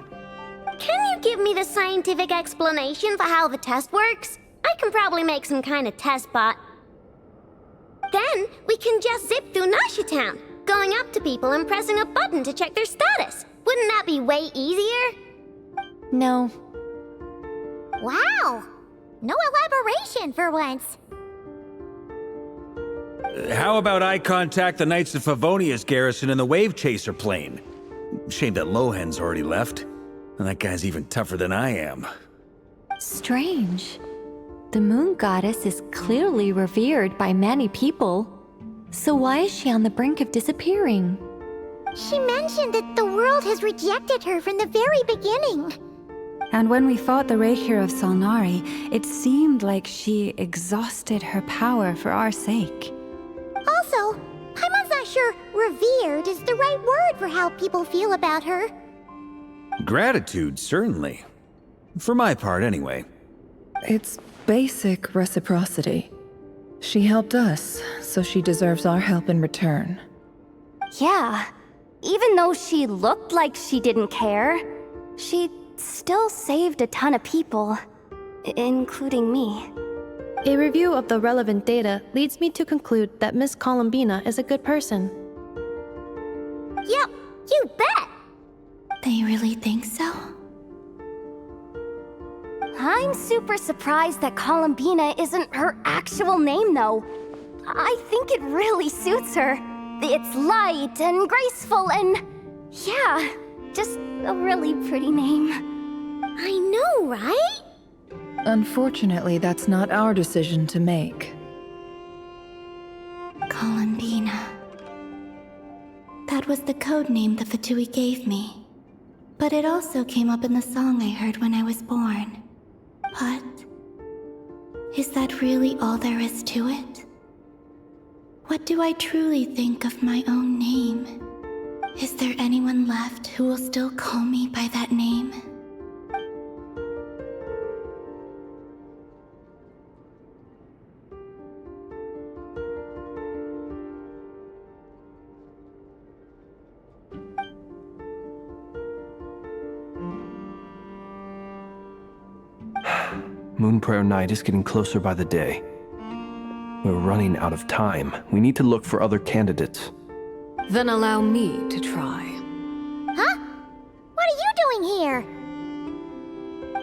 Can you give me the scientific explanation for how the test works? I can probably make some kind of test bot. Then we can just zip through Nasha Town, going up to people and pressing a button to check their status. Wouldn't that be way easier? No. Wow! No elaboration for once. How about I contact the Knights of Favonia's garrison in the Wave Chaser plane? Shame that Lohan's already left. And that guy's even tougher than I am. Strange. The Moon Goddess is clearly revered by many people. So why is she on the brink of disappearing? She mentioned that the world has rejected her from the very beginning. And when we fought the Raikir of Salnari, it seemed like she exhausted her power for our sake. Also, I'm not sure revered is the right word for how people feel about her. Gratitude, certainly. For my part, anyway. It's basic reciprocity. She helped us, so she deserves our help in return. Yeah. Even though she looked like she didn't care, she still saved a ton of people, including me. A review of the relevant data leads me to conclude that Miss Columbina is a good person. Yep, you bet! They really think so? I'm super surprised that Columbina isn't her actual name, though. I think it really suits her. It's light and graceful and... yeah, just a really pretty name. I know, right? Unfortunately, that's not our decision to make. Columbina. That was the code name the Fatui gave me. But it also came up in the song I heard when I was born. But... is that really all there is to it? What do I truly think of my own name? Is there anyone left who will still call me by that name? Moon Prayer Night is getting closer by the day. We're running out of time. We need to look for other candidates. Then allow me to try. Huh? What are you doing here?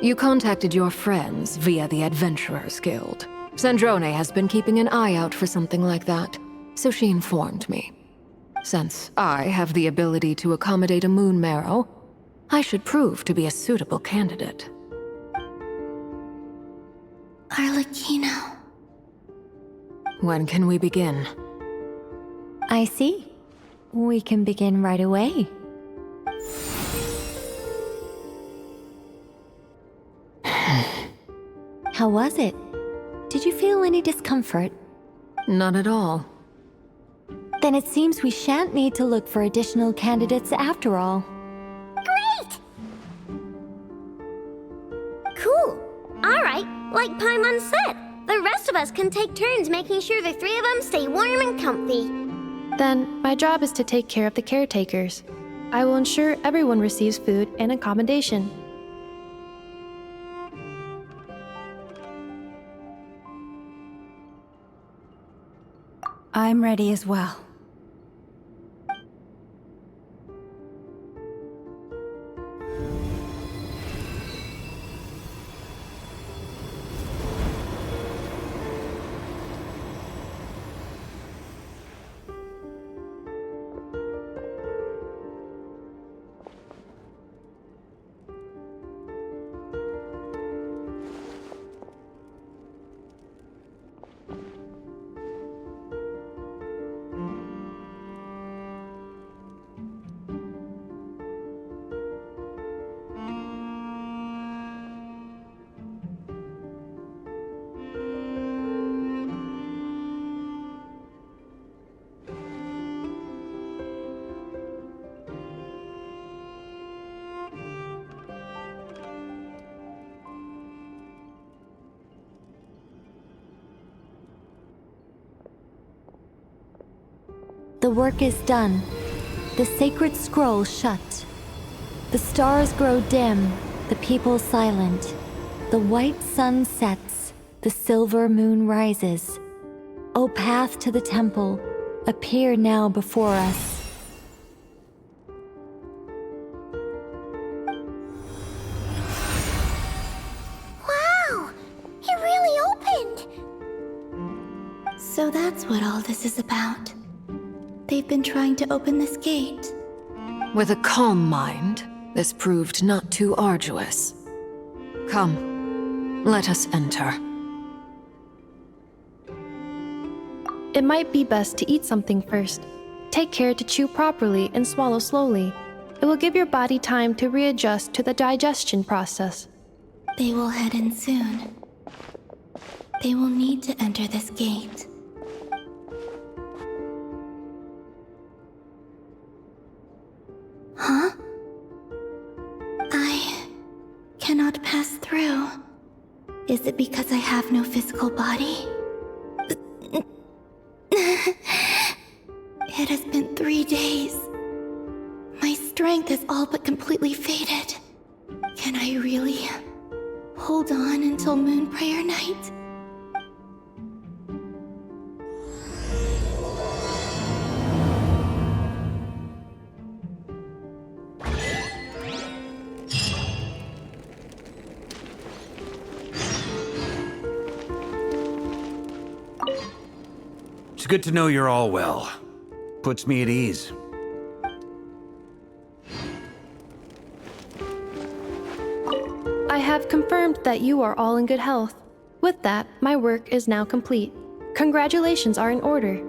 You contacted your friends via the Adventurers Guild. Sandrone has been keeping an eye out for something like that, so she informed me. Since I have the ability to accommodate a moon marrow, I should prove to be a suitable candidate. Arlecchino. When can we begin? I see. We can begin right away. How was it? Did you feel any discomfort? Not at all. Then it seems we shan't need to look for additional candidates after all. Great! Cool. Alright, like Paimon said, the rest of us can take turns making sure the three of them stay warm and comfy. Then, my job is to take care of the caretakers. I will ensure everyone receives food and accommodation. I'm ready as well. The work is done. The sacred scroll shut. The stars grow dim, the people silent. The white sun sets, the silver moon rises. O path to the temple, appear now before us. Wow! It really opened! So that's what all this is about. They've been trying to open this gate. With a calm mind, this proved not too arduous. Come, let us enter. It might be best to eat something first. Take care to chew properly and swallow slowly. It will give your body time to readjust to the digestion process. They will head in soon. They will need to enter this gate. Huh? I cannot pass through. Is it because I have no physical body? It has been 3 days. My strength has all but completely faded. Can I really hold on until Moon Prayer Night? It's good to know you're all well. Puts me at ease. I have confirmed that you are all in good health. With that, my work is now complete. Congratulations are in order.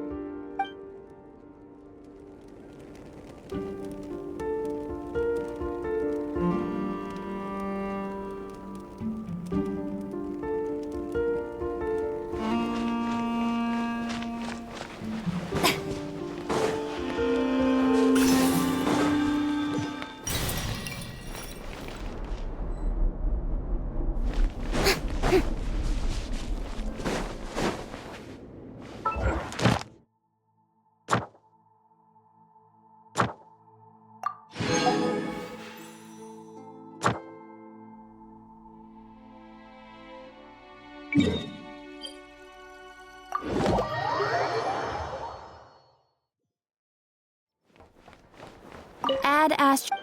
Add Astra.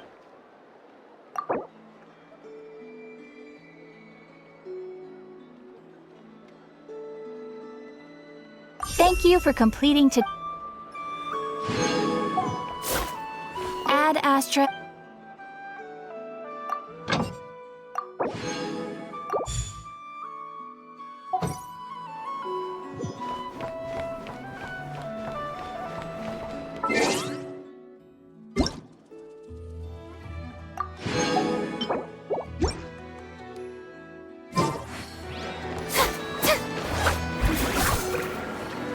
Thank you for completing to... Add Astra.